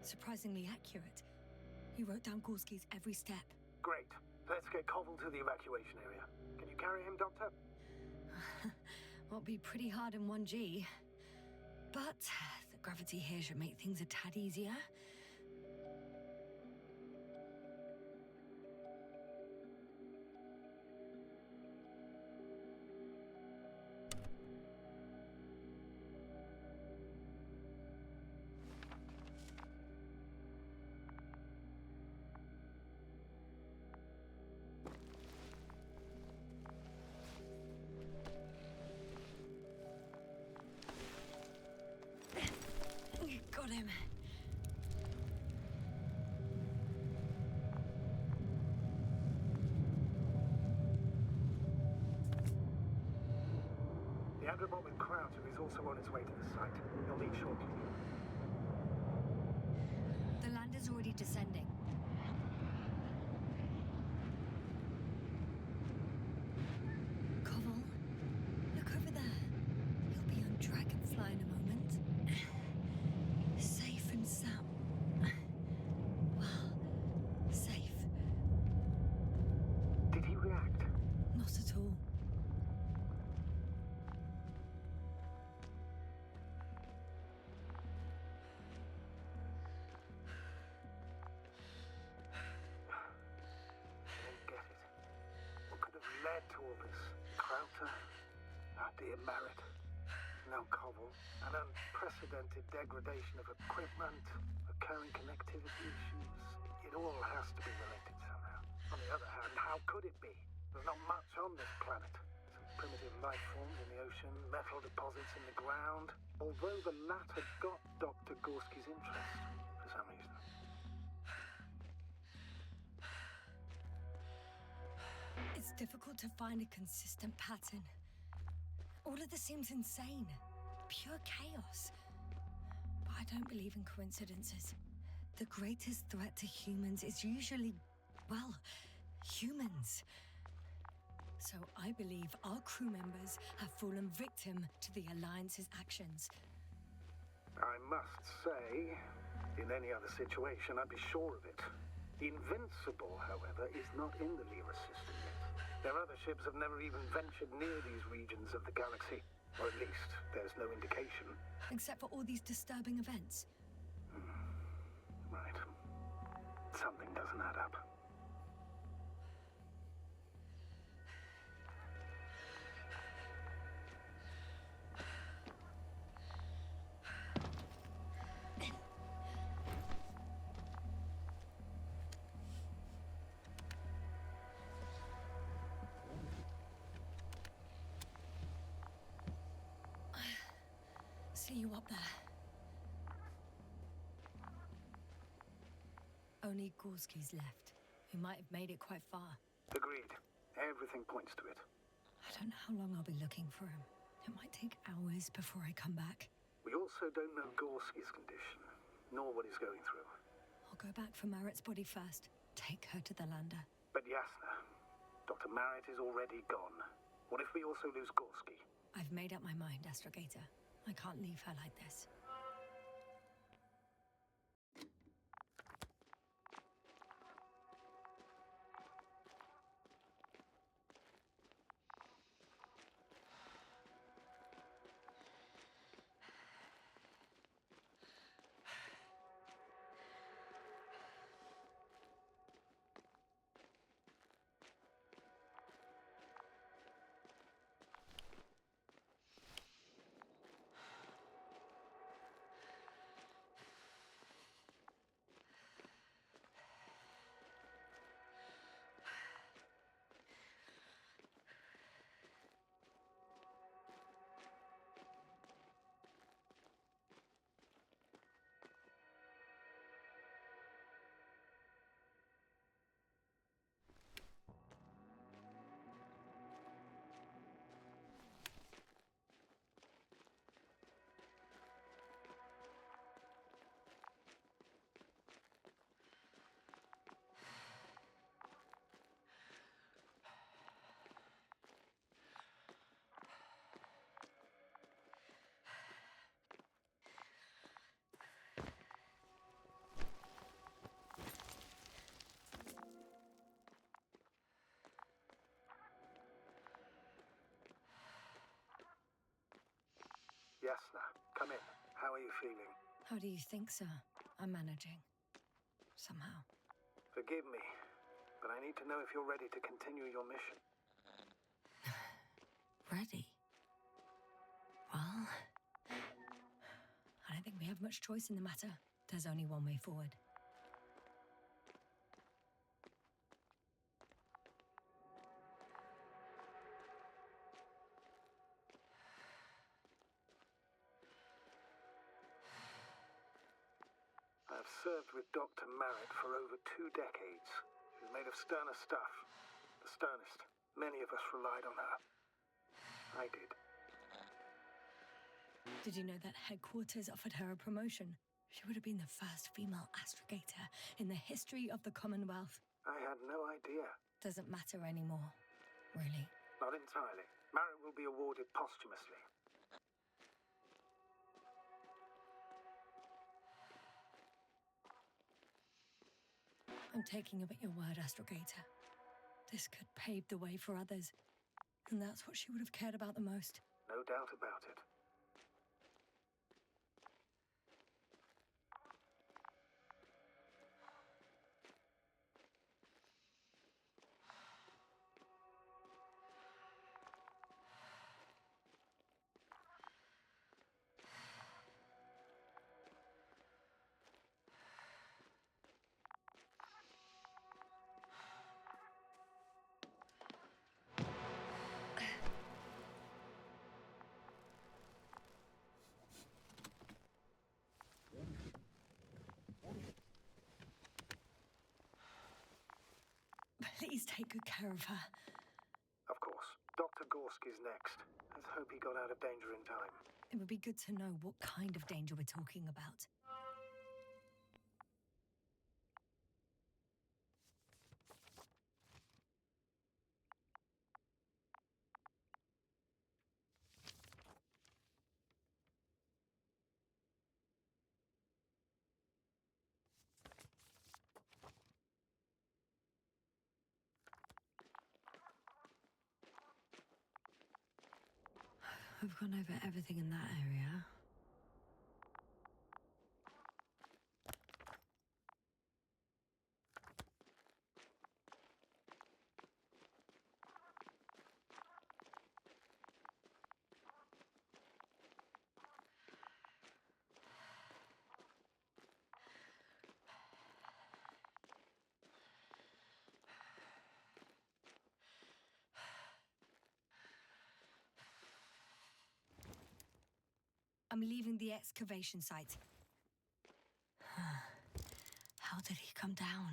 Surprisingly accurate. He wrote down Gorski's every step. Great. Let's get Koval to the evacuation area. Can you carry him, Doctor? Won't be pretty hard in 1G. But the gravity here should make things a tad easier. Agrabot with Crowther is also on its way to the site. You'll meet shortly. The lander's already descending. Koval, look over there. You'll be on Dragonfly in a moment. Safe and sound. Well, safe. Did he react? Not at all. I don't get it. What could have led to all this? Crowther? Our dear Merritt? Now Koval? An unprecedented degradation of equipment, recurring connectivity issues. It all has to be related somehow. On the other hand, how could it be? There's not much on this planet. Some primitive life forms in the ocean, metal deposits in the ground. Although the latter got Dr. Gorski's interest, for some reason. It's difficult to find a consistent pattern. All of this seems insane. Pure chaos. But I don't believe in coincidences. The greatest threat to humans is usually, well, humans. So I believe our crew members have fallen victim to the Alliance's actions. I must say, in any other situation, I'd be sure of it. The Invincible, however, is not in the Lyra system yet. Their other ships have never even ventured near these regions of the galaxy. Or at least, there's no indication. Except for all these disturbing events. Right. Something doesn't add up. See you up there. Only Gorski's left. We might have made it quite far. Agreed. Everything points to it. I don't know how long I'll be looking for him. It might take hours before I come back. We also don't know Gorski's condition, nor what he's going through. I'll go back for Merritt's body first. Take her to the lander. But Yasna, Dr. Merritt is already gone. What if we also lose Gorski? I've made up my mind, Astrogator. I can't leave her like this. Yasna, come in. How are you feeling? How do you think, sir? I'm managing. Somehow. Forgive me, but I need to know if you're ready to continue your mission. Ready? Well, I don't think we have much choice in the matter. There's only one way forward. I've served with Dr. Merritt for over 2 decades. She's made of sterner stuff. The sternest. Many of us relied on her. I did. Did you know that headquarters offered her a promotion? She would have been the first female astrogator in the history of the Commonwealth. I had no idea. Doesn't matter anymore, really. Not entirely. Marek will be awarded posthumously. I'm taking you at your word, astrogator. This could pave the way for others. And that's what she would have cared about the most. No doubt about it. Please take good care of her. Of course. Dr. Gorski's next. Let's hope he got out of danger in time. It would be good to know what kind of danger we're talking about. I've gone over everything in that area. I'm leaving the excavation site. How did he come down?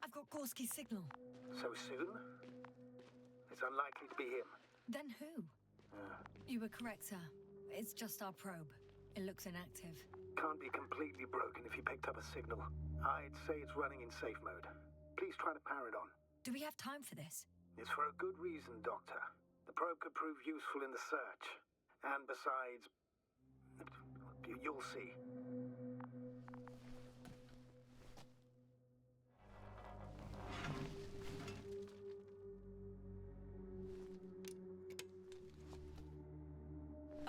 I've got Gorski's signal. So soon? It's unlikely to be him. Then who? You were correct, sir. It's just our probe. It looks inactive. Can't be completely broken if you picked up a signal. I'd say it's running in safe mode. Please try to power it on. Do we have time for this? It's for a good reason, Doctor. The probe could prove useful in the search. And besides... you'll see.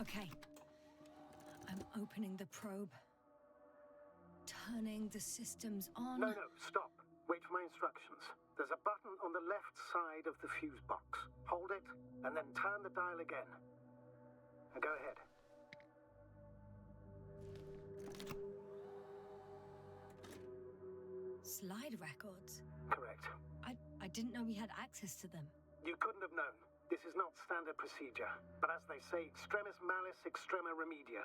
Okay. I'm opening the probe. Turning the systems on. No, stop. Wait for my instructions. There's a button on the left side of the fuse box. Hold it, and then turn the dial again. Now go ahead. Slide records? Correct. I didn't know we had access to them. You couldn't have known. This is not standard procedure. But as they say, extremis malis, extrema remedia.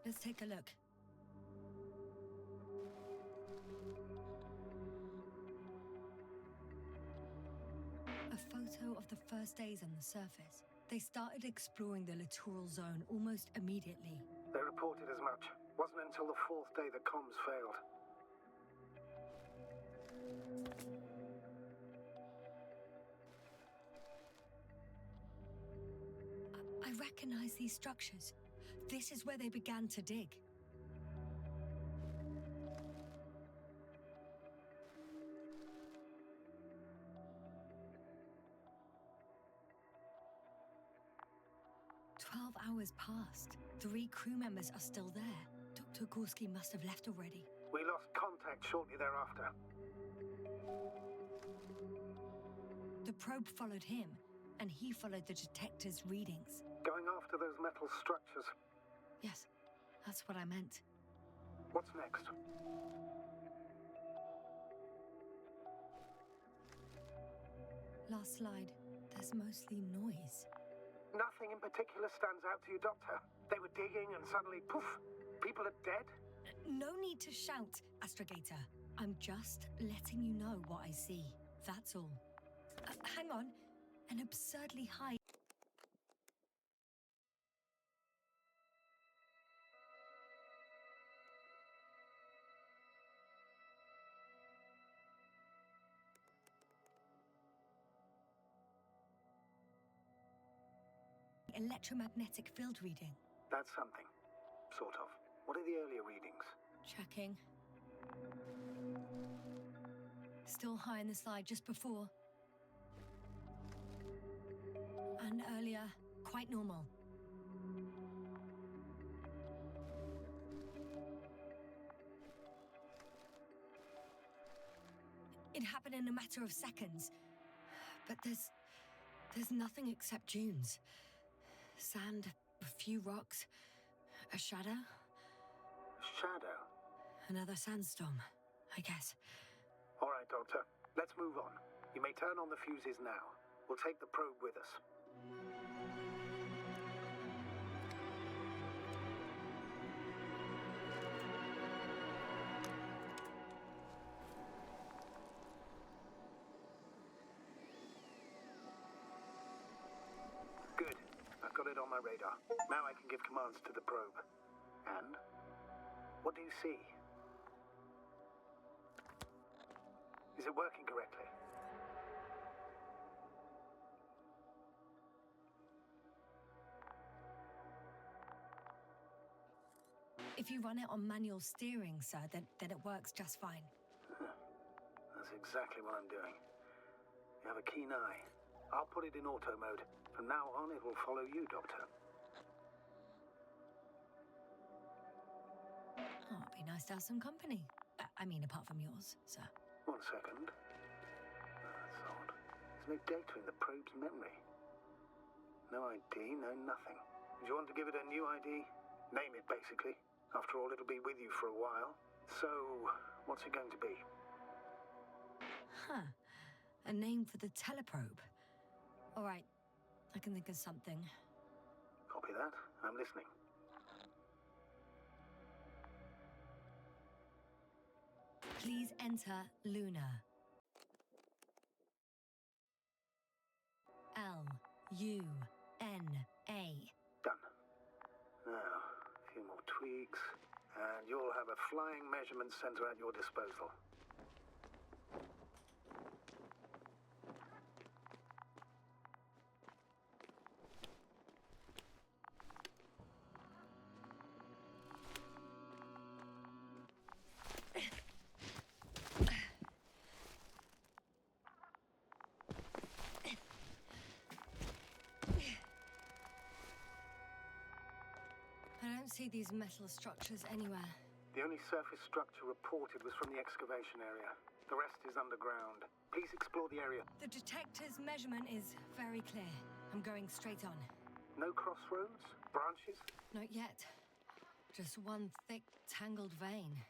Let's take a look. A photo of the first days on the surface. They started exploring the littoral zone almost immediately. They reported as much. Wasn't until the fourth day the comms failed. I recognize these structures. This is where they began to dig. 12 hours passed. 3 crew members are still there. Dr. Gorski must have left already. We lost contact shortly thereafter. The probe followed him, and he followed the detector's readings. Going after those metal structures. Yes, that's what I meant. What's next? Last slide. There's mostly noise. Nothing in particular stands out to you, Doctor? They were digging and suddenly, poof, people are dead? No need to shout, Astrogator. I'm just letting you know what I see. That's all. Hang on. An absurdly high... electromagnetic field reading. That's something. Sort of. What are the earlier readings? Checking. Still high in the slide just before. And earlier, quite normal. It happened in a matter of seconds. But there's nothing except dunes. Sand, a few rocks, a shadow. Shadow? Another sandstorm, I guess. All right, Doctor. Let's move on. You may turn on the fuses now. We'll take the probe with us. Good. I've got it on my radar. Now I can give commands to the probe. And? What do you see? Is it working correctly? If you run it on manual steering, sir, then it works just fine. That's exactly what I'm doing. You have a keen eye. I'll put it in auto mode. From now on, it will follow you, Doctor. Oh, it'd be nice to have some company. I mean, apart from yours, sir. 1 second. That's odd. There's no data in the probe's memory. No ID, no nothing. Do you want to give it a new ID? Name it, basically. After all, it'll be with you for a while. So, what's it going to be? Huh. A name for the teleprobe. All right. I can think of something. Copy that. I'm listening. Please enter Luna. L-U-N-A. Done. Now, a few more tweaks, and you'll have a flying measurement center at your disposal. I don't see these metal structures anywhere. The only surface structure reported was from the excavation area. The rest is underground. Please explore the area. The detector's measurement is very clear. I'm going straight on. No crossroads? Branches? Not yet. Just one thick, tangled vein.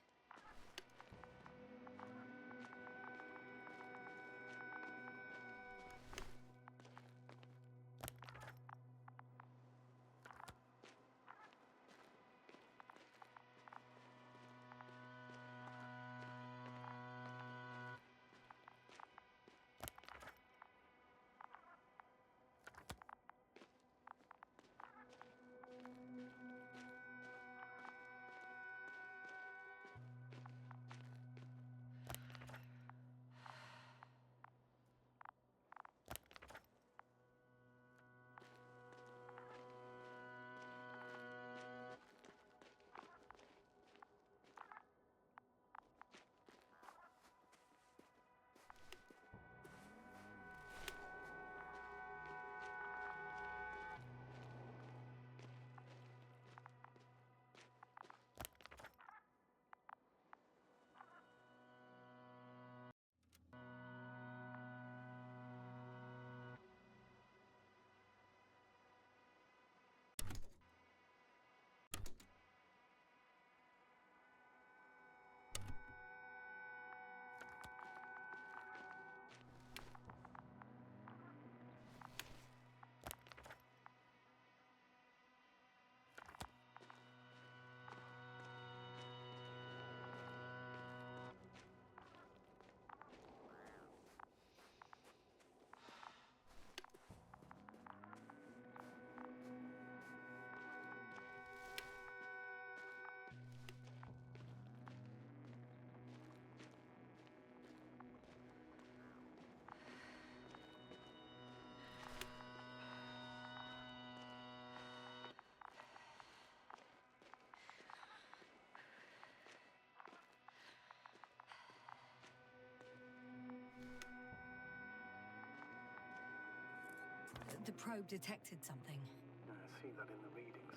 The probe detected something. I see that in the readings.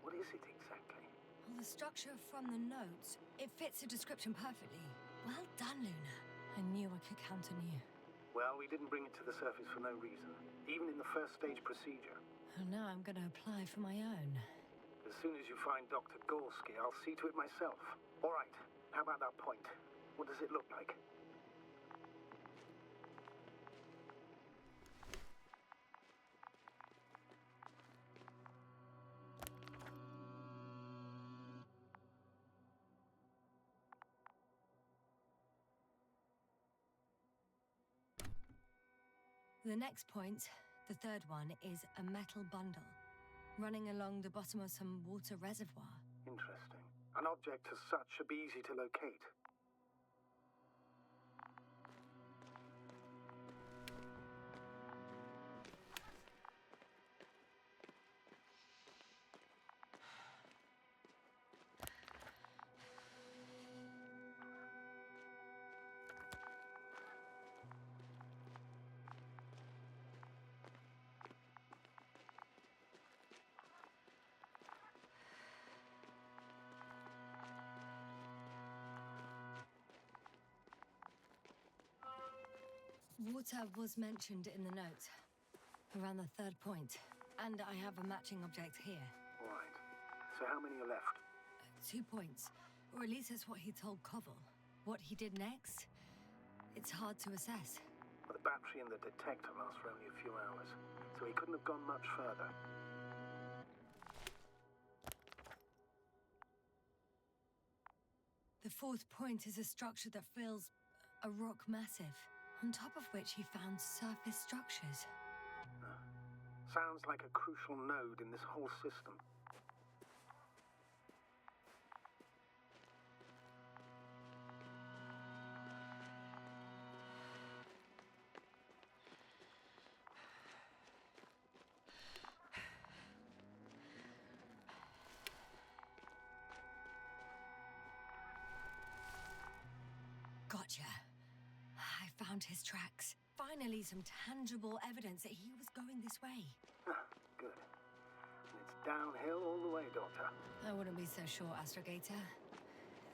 What is it exactly? Well, the structure from the notes, it fits the description perfectly. Well done, Luna. I knew I could count on you. Well, we didn't bring it to the surface for no reason, even in the first stage procedure. And now I'm gonna apply for my own. As soon as you find Dr. Gorski, I'll see to it myself. All right, how about that point? What does it look like? The next point, the third one, is a metal bundle running along the bottom of some water reservoir. Interesting. An object as such should be easy to locate. Water was mentioned in the note, around the third point, and I have a matching object here. All right. So how many are left? 2 points, or at least that's what he told Koval. What he did next, it's hard to assess. Well, the battery and the detector last for only a few hours, so he couldn't have gone much further. The fourth point is a structure that fills a rock massive, on top of which he found surface structures. Sounds like a crucial node in this whole system. Gotcha. I found his tracks. Finally, some tangible evidence that he was going this way. Good. And it's downhill all the way, Doctor. I wouldn't be so sure, Astrogator.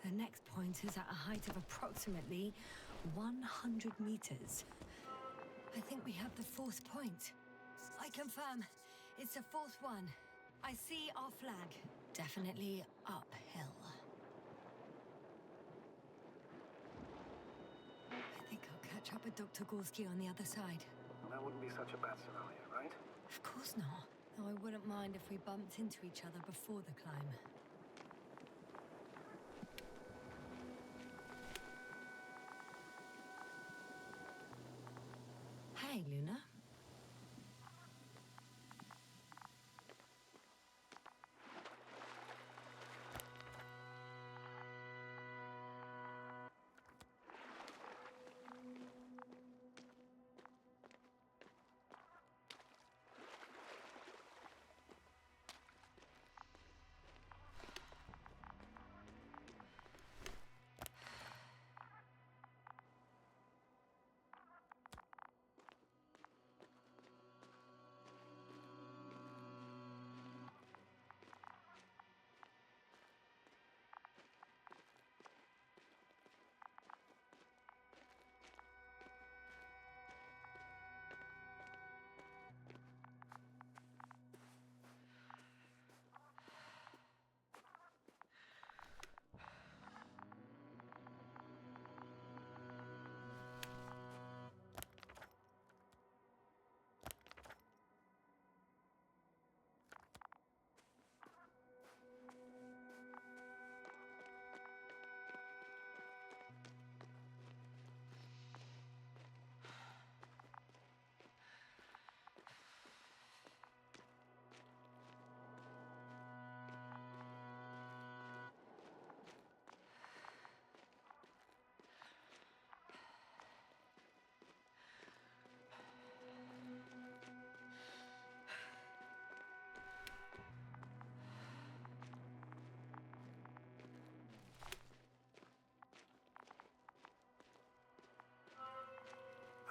The next point is at a height of approximately 100 meters. I think we have the fourth point. I confirm. It's the fourth one. I see our flag. Definitely uphill. I think I'll catch up with Dr. Gorski on the other side. Well, that wouldn't be such a bad scenario, right? Of course not. Though I wouldn't mind if we bumped into each other before the climb. Hey, Luna.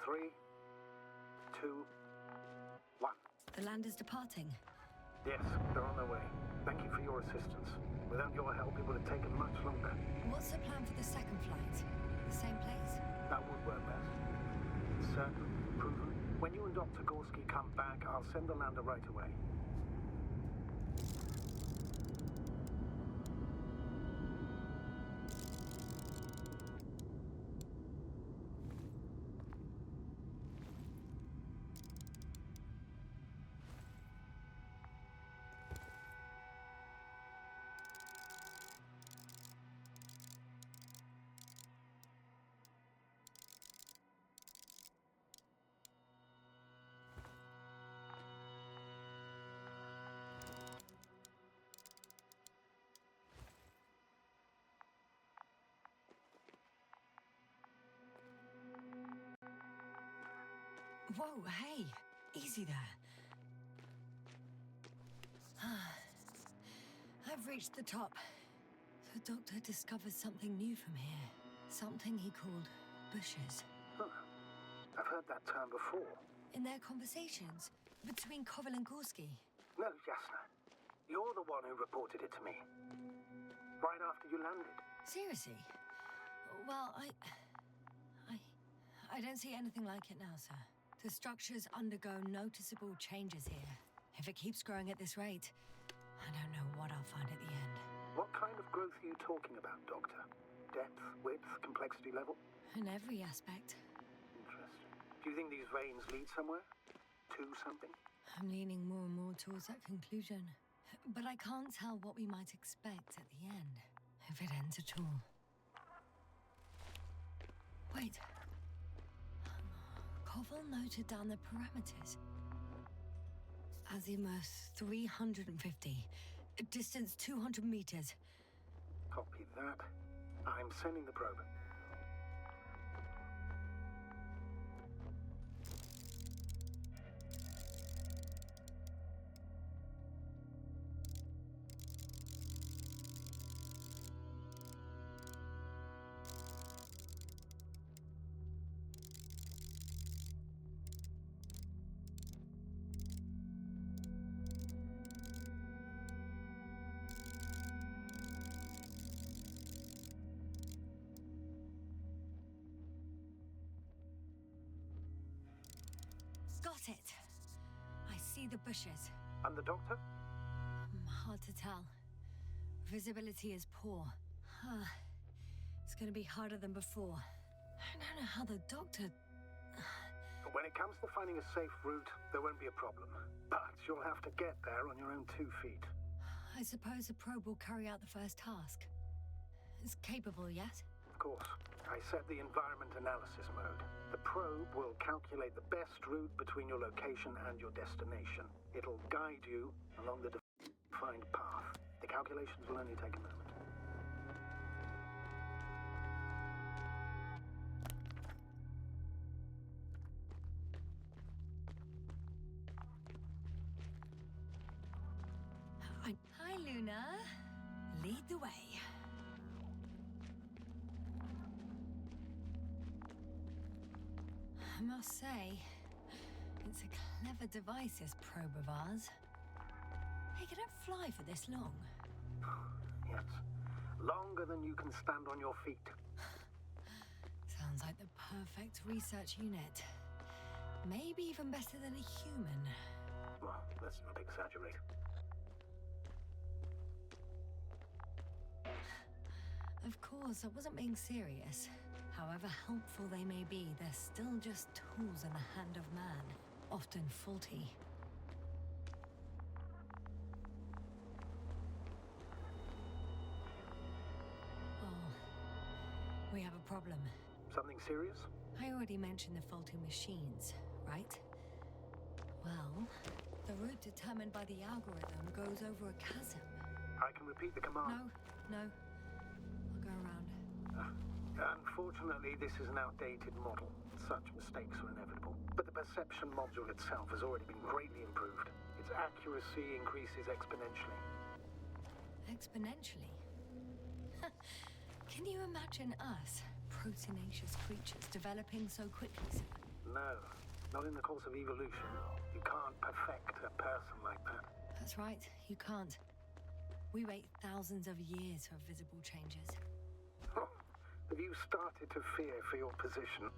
Three, two, one. The land is departing. Yes, they're on their way. Thank you for your assistance. Without your help, it would have taken much longer. What's the plan for the second flight? The same place? That would work best. Certain, proven. When you and Dr. Gorski come back, I'll send the lander right away. Whoa, hey! Easy there. I've reached the top. The doctor discovered something new from here. Something he called bushes. Huh. I've heard that term before. In their conversations between Koval and Gorski. No, Jasna. You're the one who reported it to me. Right after you landed. Seriously? Well, I don't see anything like it now, sir. The structures undergo noticeable changes here. If it keeps growing at this rate, I don't know what I'll find at the end. What kind of growth are you talking about, Doctor? Depth, width, complexity level? In every aspect. Interesting. Do you think these veins lead somewhere? To something? I'm leaning more and more towards that conclusion. But I can't tell what we might expect at the end. If it ends at all. Wait. Koval noted down the parameters. Azimuth 350. Distance 200 meters. Copy that. I'm sending the probe. Got it. I see the bushes. And the doctor? Hard to tell. Visibility is poor. It's gonna be harder than before. I don't know how the doctor... When it comes to finding a safe route, there won't be a problem. But you'll have to get there on your own 2 feet. I suppose the probe will carry out the first task. It's capable yet? Of course. I set the environment analysis mode. The probe will calculate the best route between your location and your destination. It'll guide you along the defined path. The calculations will only take a moment. Hi, Luna. Lead the way. I must say, it's a clever device, this probe of ours. Hey, can it fly for this long? Yes. Longer than you can stand on your feet. Sounds like the perfect research unit. Maybe even better than a human. Well, let's not exaggerate. Of course, I wasn't being serious. However helpful they may be, they're still just tools in the hand of man, often faulty. Oh, we have a problem. Something serious? I already mentioned the faulty machines, right? Well, the route determined by the algorithm goes over a chasm. I can repeat the command. No. I'll go around. Unfortunately, this is an outdated model. Such mistakes are inevitable. But the perception module itself has already been greatly improved. Its accuracy increases exponentially. Exponentially? Can you imagine us, proteinaceous creatures, developing so quickly, sir? No. Not in the course of evolution. You can't perfect a person like that. That's right, you can't. We wait thousands of years for visible changes. Oh, have you started to fear for your position?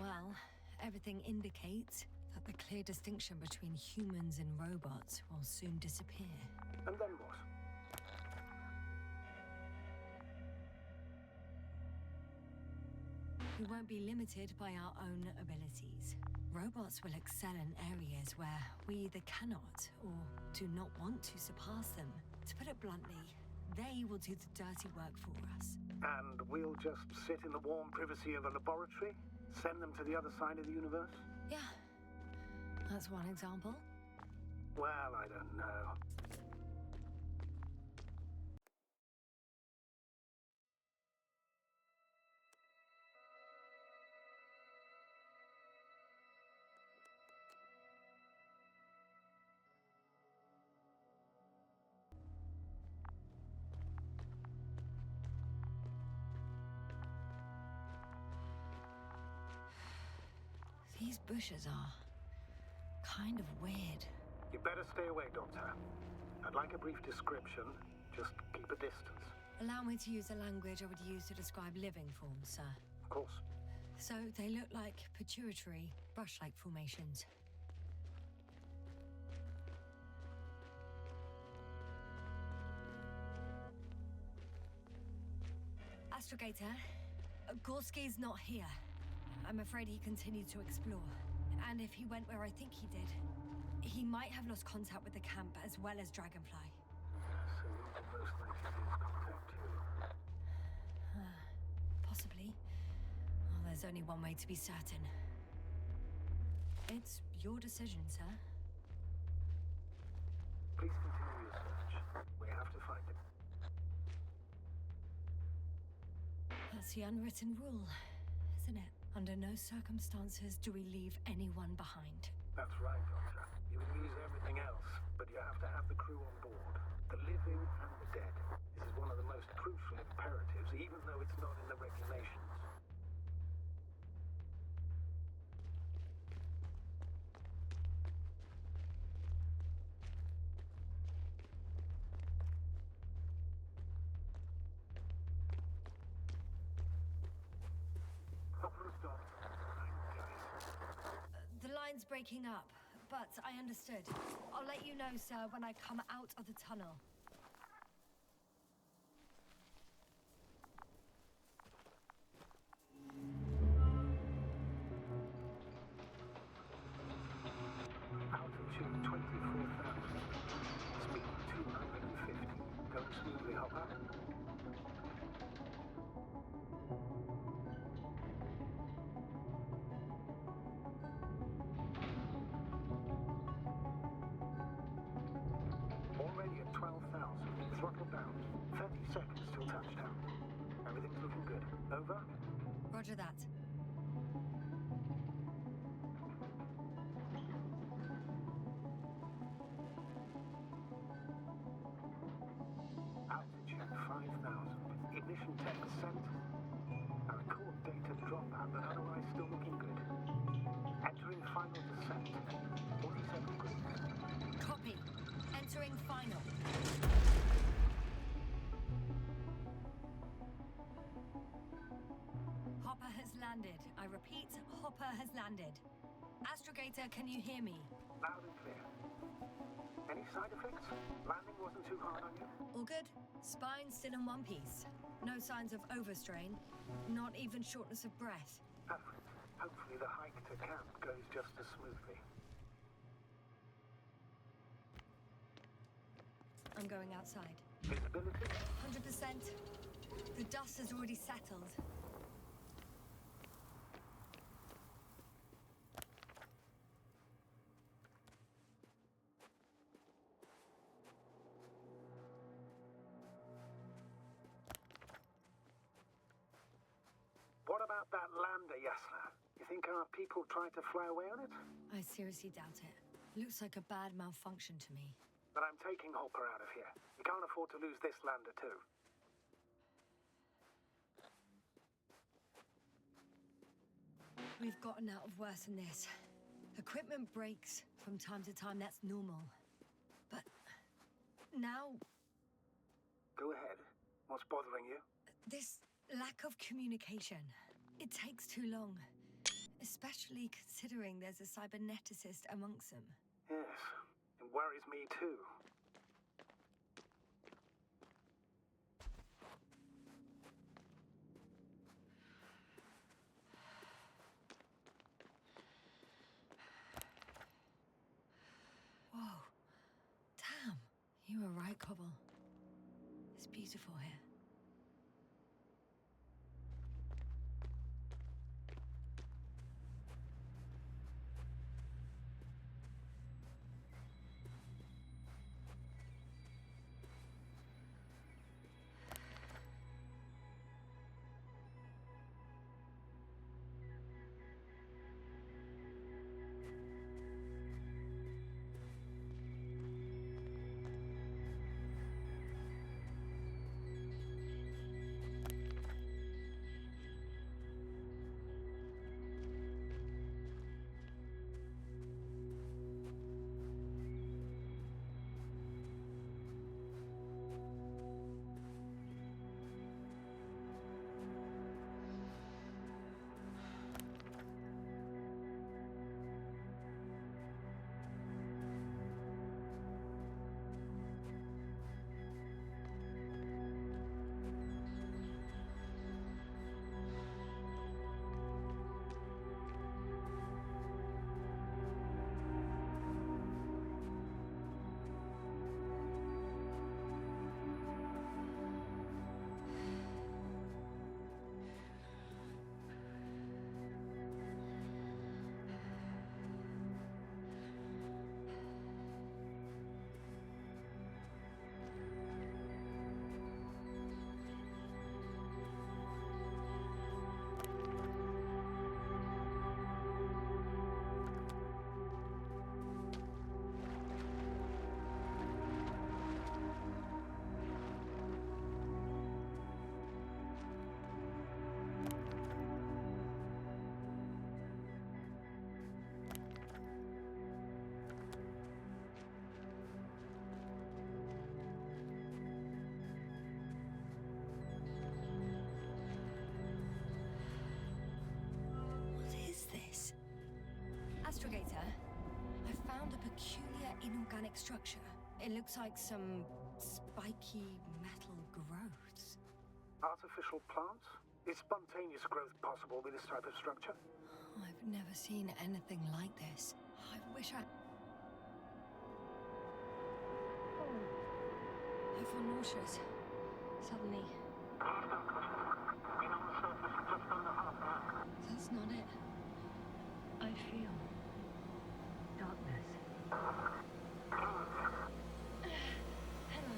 Well, everything indicates that the clear distinction between humans and robots will soon disappear. And then what? We won't be limited by our own abilities. Robots will excel in areas where we either cannot or do not want to surpass them. To put it bluntly, they will do the dirty work for us. And we'll just sit in the warm privacy of a laboratory? Send them to the other side of the universe? Yeah, that's one example. Well, I don't know. These bushes are kind of weird. You better stay away, Doctor. I'd like a brief description. Just keep a distance. Allow me to use the language I would use to describe living forms, sir. Of course. So they look like pituitary, brush-like formations. Astrogator, Gorski's not here. I'm afraid he continued to explore. And if he went where I think he did, he might have lost contact with the camp as well as Dragonfly. So we will most likely lose contact too. Possibly. Well, there's only one way to be certain. It's your decision, sir. Please continue your search. We have to find him. That's the unwritten rule, isn't it? Under no circumstances do we leave anyone behind. That's right, Doctor. You can use everything else, but you have to have the crew on board. The living and the dead. This is one of the most crucial imperatives, even though it's not in the regulations. The line's breaking up, but I understood. I'll let you know, sir, when I come out of the tunnel. Altitude 24,000. Speed 250. Going smoothly, Hopper. Already at 12,000. Throttle down. 30 seconds till touchdown. Everything's looking good. Over? Roger that. Altitude 5,000. Ignition tech sent. I record data dropout, but otherwise still looking good. Entering final descent. 47 degrees. Copy. Entering final. Hopper has landed. I repeat, Hopper has landed. Astrogator, can you hear me? Loud and clear. Any side effects? Landing wasn't too hard on you? All good. Spine still in one piece. No signs of overstrain. Not even shortness of breath. Perfect. Hopefully the hike to camp goes just as smoothly. I'm going outside. Visibility? 100%. The dust has already settled. What about that lander, Yasna? You think our people tried to fly away on it? I seriously doubt it. Looks like a bad malfunction to me. But I'm taking Hopper out of here. We can't afford to lose this lander too. We've gotten out of worse than this. Equipment breaks from time to time, that's normal. But now, Go ahead. What's bothering you? this lack of communication. It takes too long. Especially considering there's a cyberneticist amongst them. Yes, it worries me too. Whoa. Damn. You were right, Cobble. It's beautiful here. What is this? Astrogator, I found a peculiar inorganic structure. It looks like some spiky metal growths. Artificial plants? Is spontaneous growth possible with this type of structure? I've never seen anything like this. I wish I feel nauseous. Suddenly. That's not it. I feel darkness. Hello.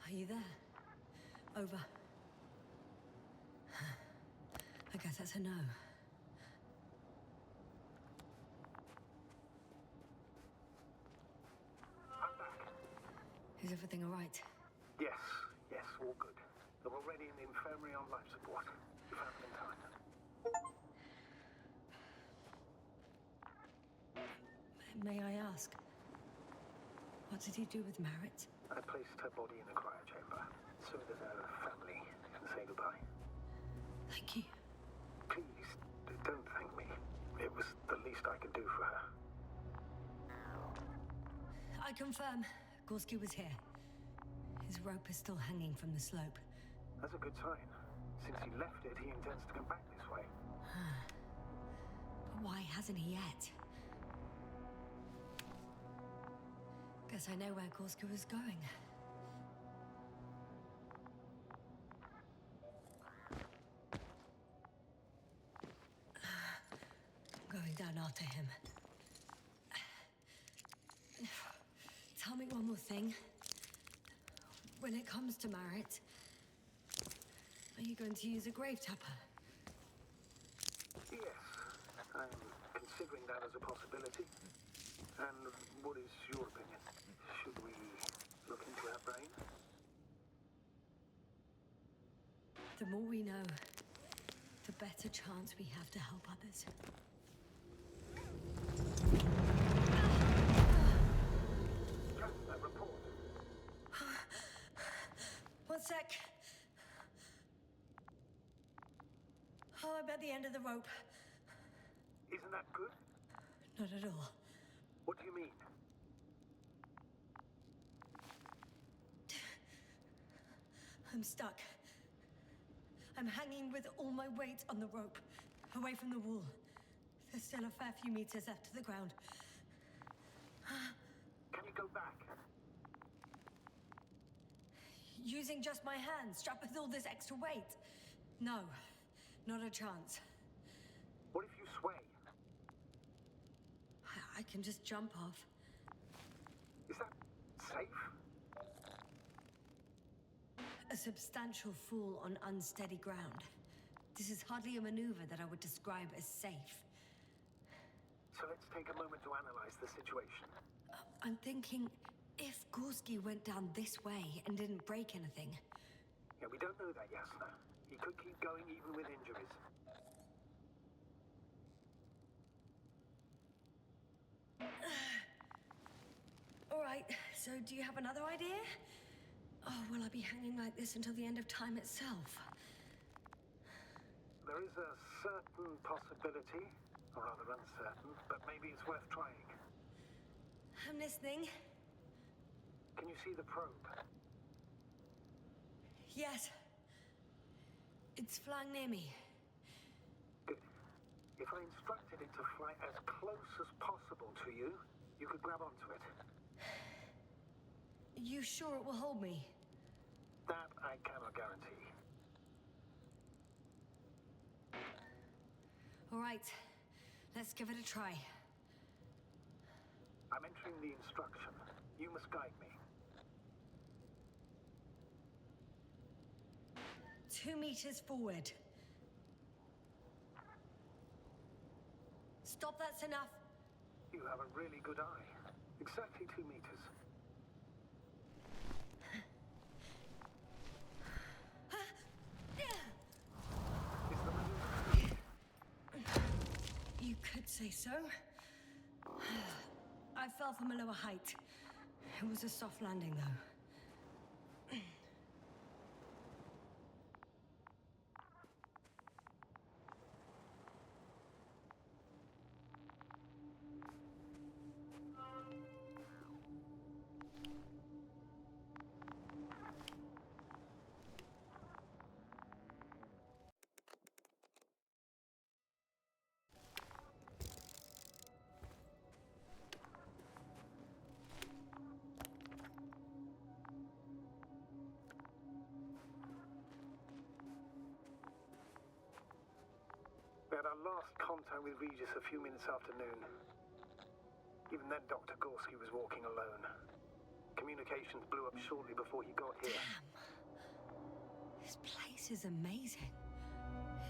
Are you there? Over. I guess that's a no. everything all right? Yes, all good. They're already in the infirmary on life support. You found them in time. May I ask, what did he do with Merritt? I placed her body in a cryochamber so that her family can say goodbye. Thank you. Please, don't thank me. It was the least I could do for her. I confirm, Gorski was here. His rope is still hanging from the slope. That's a good sign. Since he left it, he intends to come back this way. But why hasn't he yet? Guess I know where Gorski was going. Going down after him. Tell me one more thing. When it comes to Merritt, are you going to use a grave tapper? Yes, I'm considering that as a possibility. And what is your opinion? Should we look into her brain? The more we know, the better chance we have to help others. Just a report. One sec. Oh, I'm at the end of the rope. Isn't that good? Not at all. What do you mean? I'm stuck. I'm hanging with all my weight on the rope, away from the wall. There's still a fair few meters left to the ground. Can you go back? Using just my hands, strapped with all this extra weight? No, not a chance. What if you sway? I can just jump off. Is that safe? A substantial fall on unsteady ground. This is hardly a maneuver that I would describe as safe. So let's take a moment to analyze the situation. I'm thinking, if Gorski went down this way and didn't break anything... Yeah, we don't know that, Yasna. He could keep going even with injuries. All right, so do you have another idea? Oh, will I be hanging like this until the end of time itself? There is a certain possibility, or rather uncertain, but maybe it's worth trying. I'm listening. Can you see the probe? Yes. It's flying near me. Good. If I instructed it to fly as close as possible to you, you could grab onto it. You sure it will hold me? That I cannot guarantee. All right, let's give it a try. I'm entering the instruction. You must guide me. 2 meters forward. Stop, that's enough. You have a really good eye. Exactly 2 meters. Is the maneuver? You could say so. I fell from a lower height. It was a soft landing, though. We had our last contact with Regis a few minutes after noon. Even then, Dr. Gorski was walking alone. Communications blew up shortly before he got here. Damn. This place is amazing.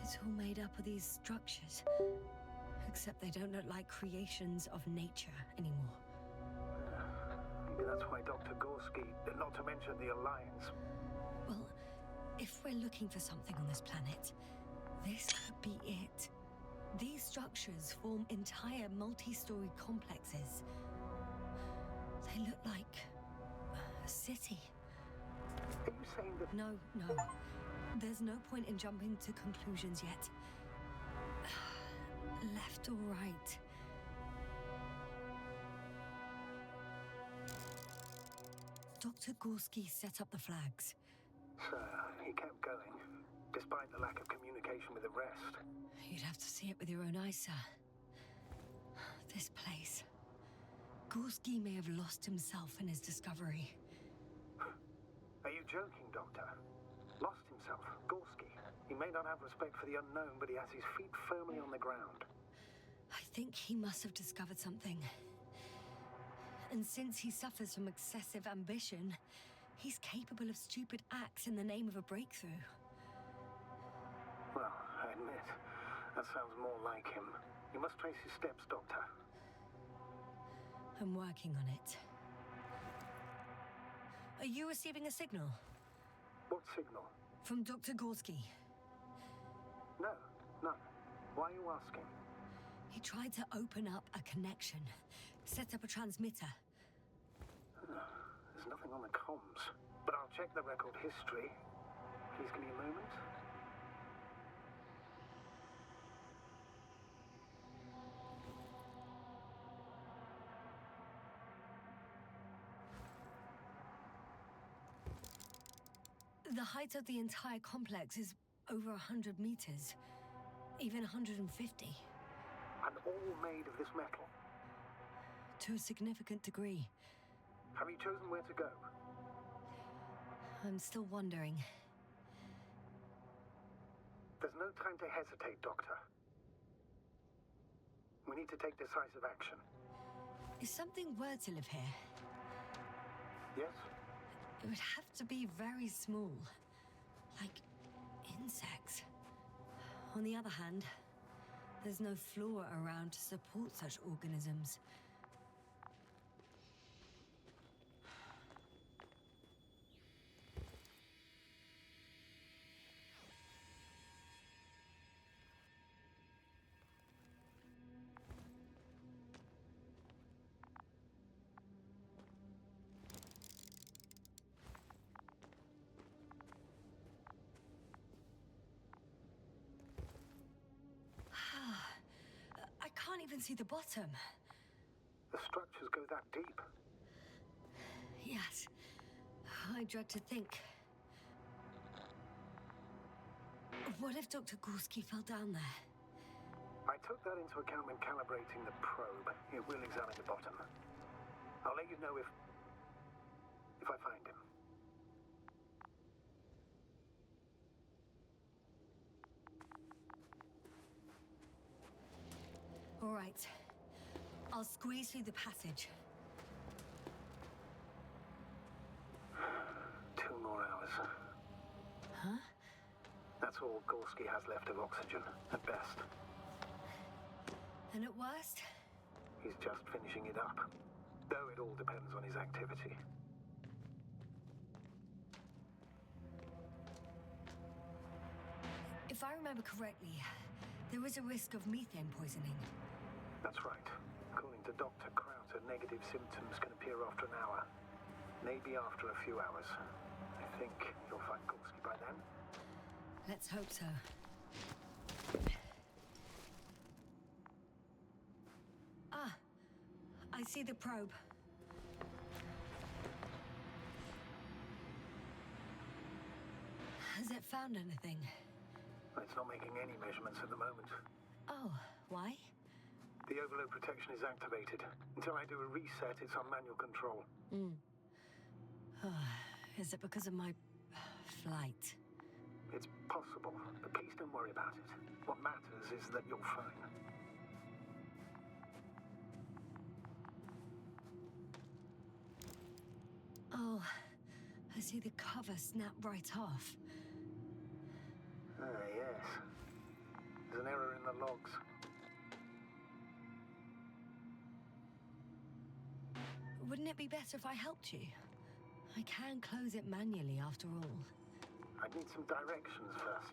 It's all made up of these structures. Except they don't look like creations of nature anymore. Maybe that's why Dr. Gorski, not to mention the Alliance. Well, if we're looking for something on this planet, this could be it. These structures form entire multi-story complexes. They look like a city. Are you saying that... No. There's no point in jumping to conclusions yet. Left or right? Dr. Gorski set up the flags. So, he kept going, despite the lack of communication with the rest. You'd have to see it with your own eyes, sir. This place. Gorski may have lost himself in his discovery. Are you joking, Doctor? Lost himself, Gorski. He may not have respect for the unknown, but he has his feet firmly on the ground. I think he must have discovered something. And since he suffers from excessive ambition, he's capable of stupid acts in the name of a breakthrough. Well, I admit, that sounds more like him. You must trace his steps, Doctor. I'm working on it. Are you receiving a signal? What signal? From Dr. Gorski. No, none. Why are you asking? He tried to open up a connection, set up a transmitter. There's nothing on the comms, but I'll check the record history. Please give me a moment. The height of the entire complex is over 100 meters, even 150. And all made of this metal. To a significant degree. Have you chosen where to go? I'm still wondering. There's no time to hesitate, Doctor. We need to take decisive action. If something were to live here, Yes? it would have to be very small. Like insects. On the other hand, there's no flora around to support such organisms. I can't even see the bottom. The structures go that deep. Yes. I dread to think. What if Dr. Gorski fell down there? I took that into account when calibrating the probe. It will examine the bottom. I'll let you know if I find him. All right. I'll squeeze through the passage. 2 more hours. Huh? That's all Gorski has left of oxygen, at best. And at worst? He's just finishing it up. Though it all depends on his activity. If I remember correctly, there is a risk of methane poisoning. That's right. According to Dr. Krauter, negative symptoms can appear after an hour. Maybe after a few hours. I think you'll find Gorski by then. Let's hope so. Ah, I see the probe. Has it found anything? It's not making any measurements at the moment. Oh, why? The overload protection is activated. Until I do a reset, it's on manual control. Is it because of my flight? It's possible, but please don't worry about it. What matters is that you're fine. Oh, I see the cover snap right off. Ah, yes. There's an error in the logs. Wouldn't it be better if I helped you? I can close it manually, after all. I'd need some directions first.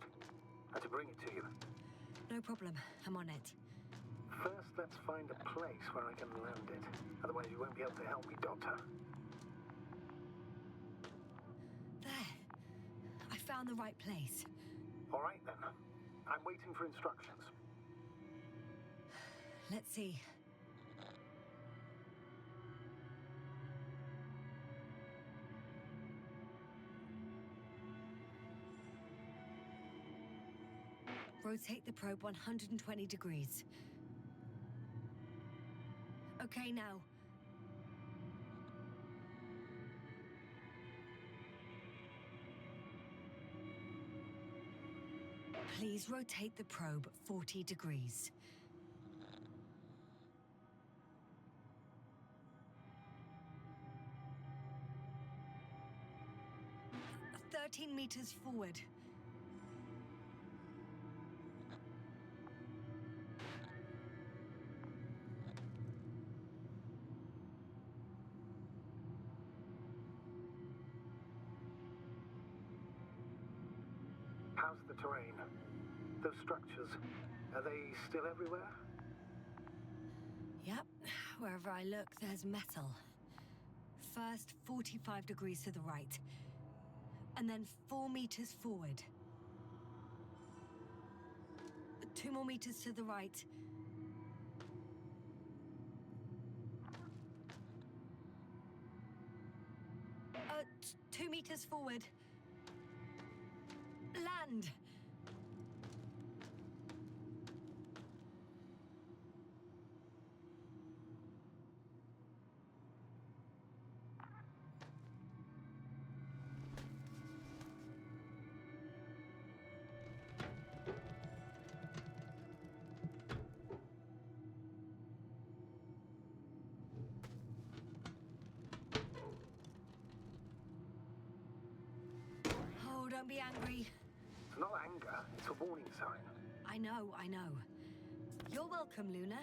How to bring it to you. No problem. I'm on it. First, let's find a place where I can land it. Otherwise, you won't be able to help me, Doctor. There. I found the right place. All right, then. I'm waiting for instructions. Let's see. Rotate the probe 120 degrees. Okay, now. Please rotate the probe 40 degrees. "13 meters forward. How's the terrain? Those structures, are they still everywhere? Yep, wherever I look, there's metal. First, 45 degrees to the right. And then 4 meters forward. 2 more meters to the right. Uh, 2 meters forward. Land! Oh, don't be angry. It's not anger, it's a warning sign. I know, I know. You're welcome, Luna.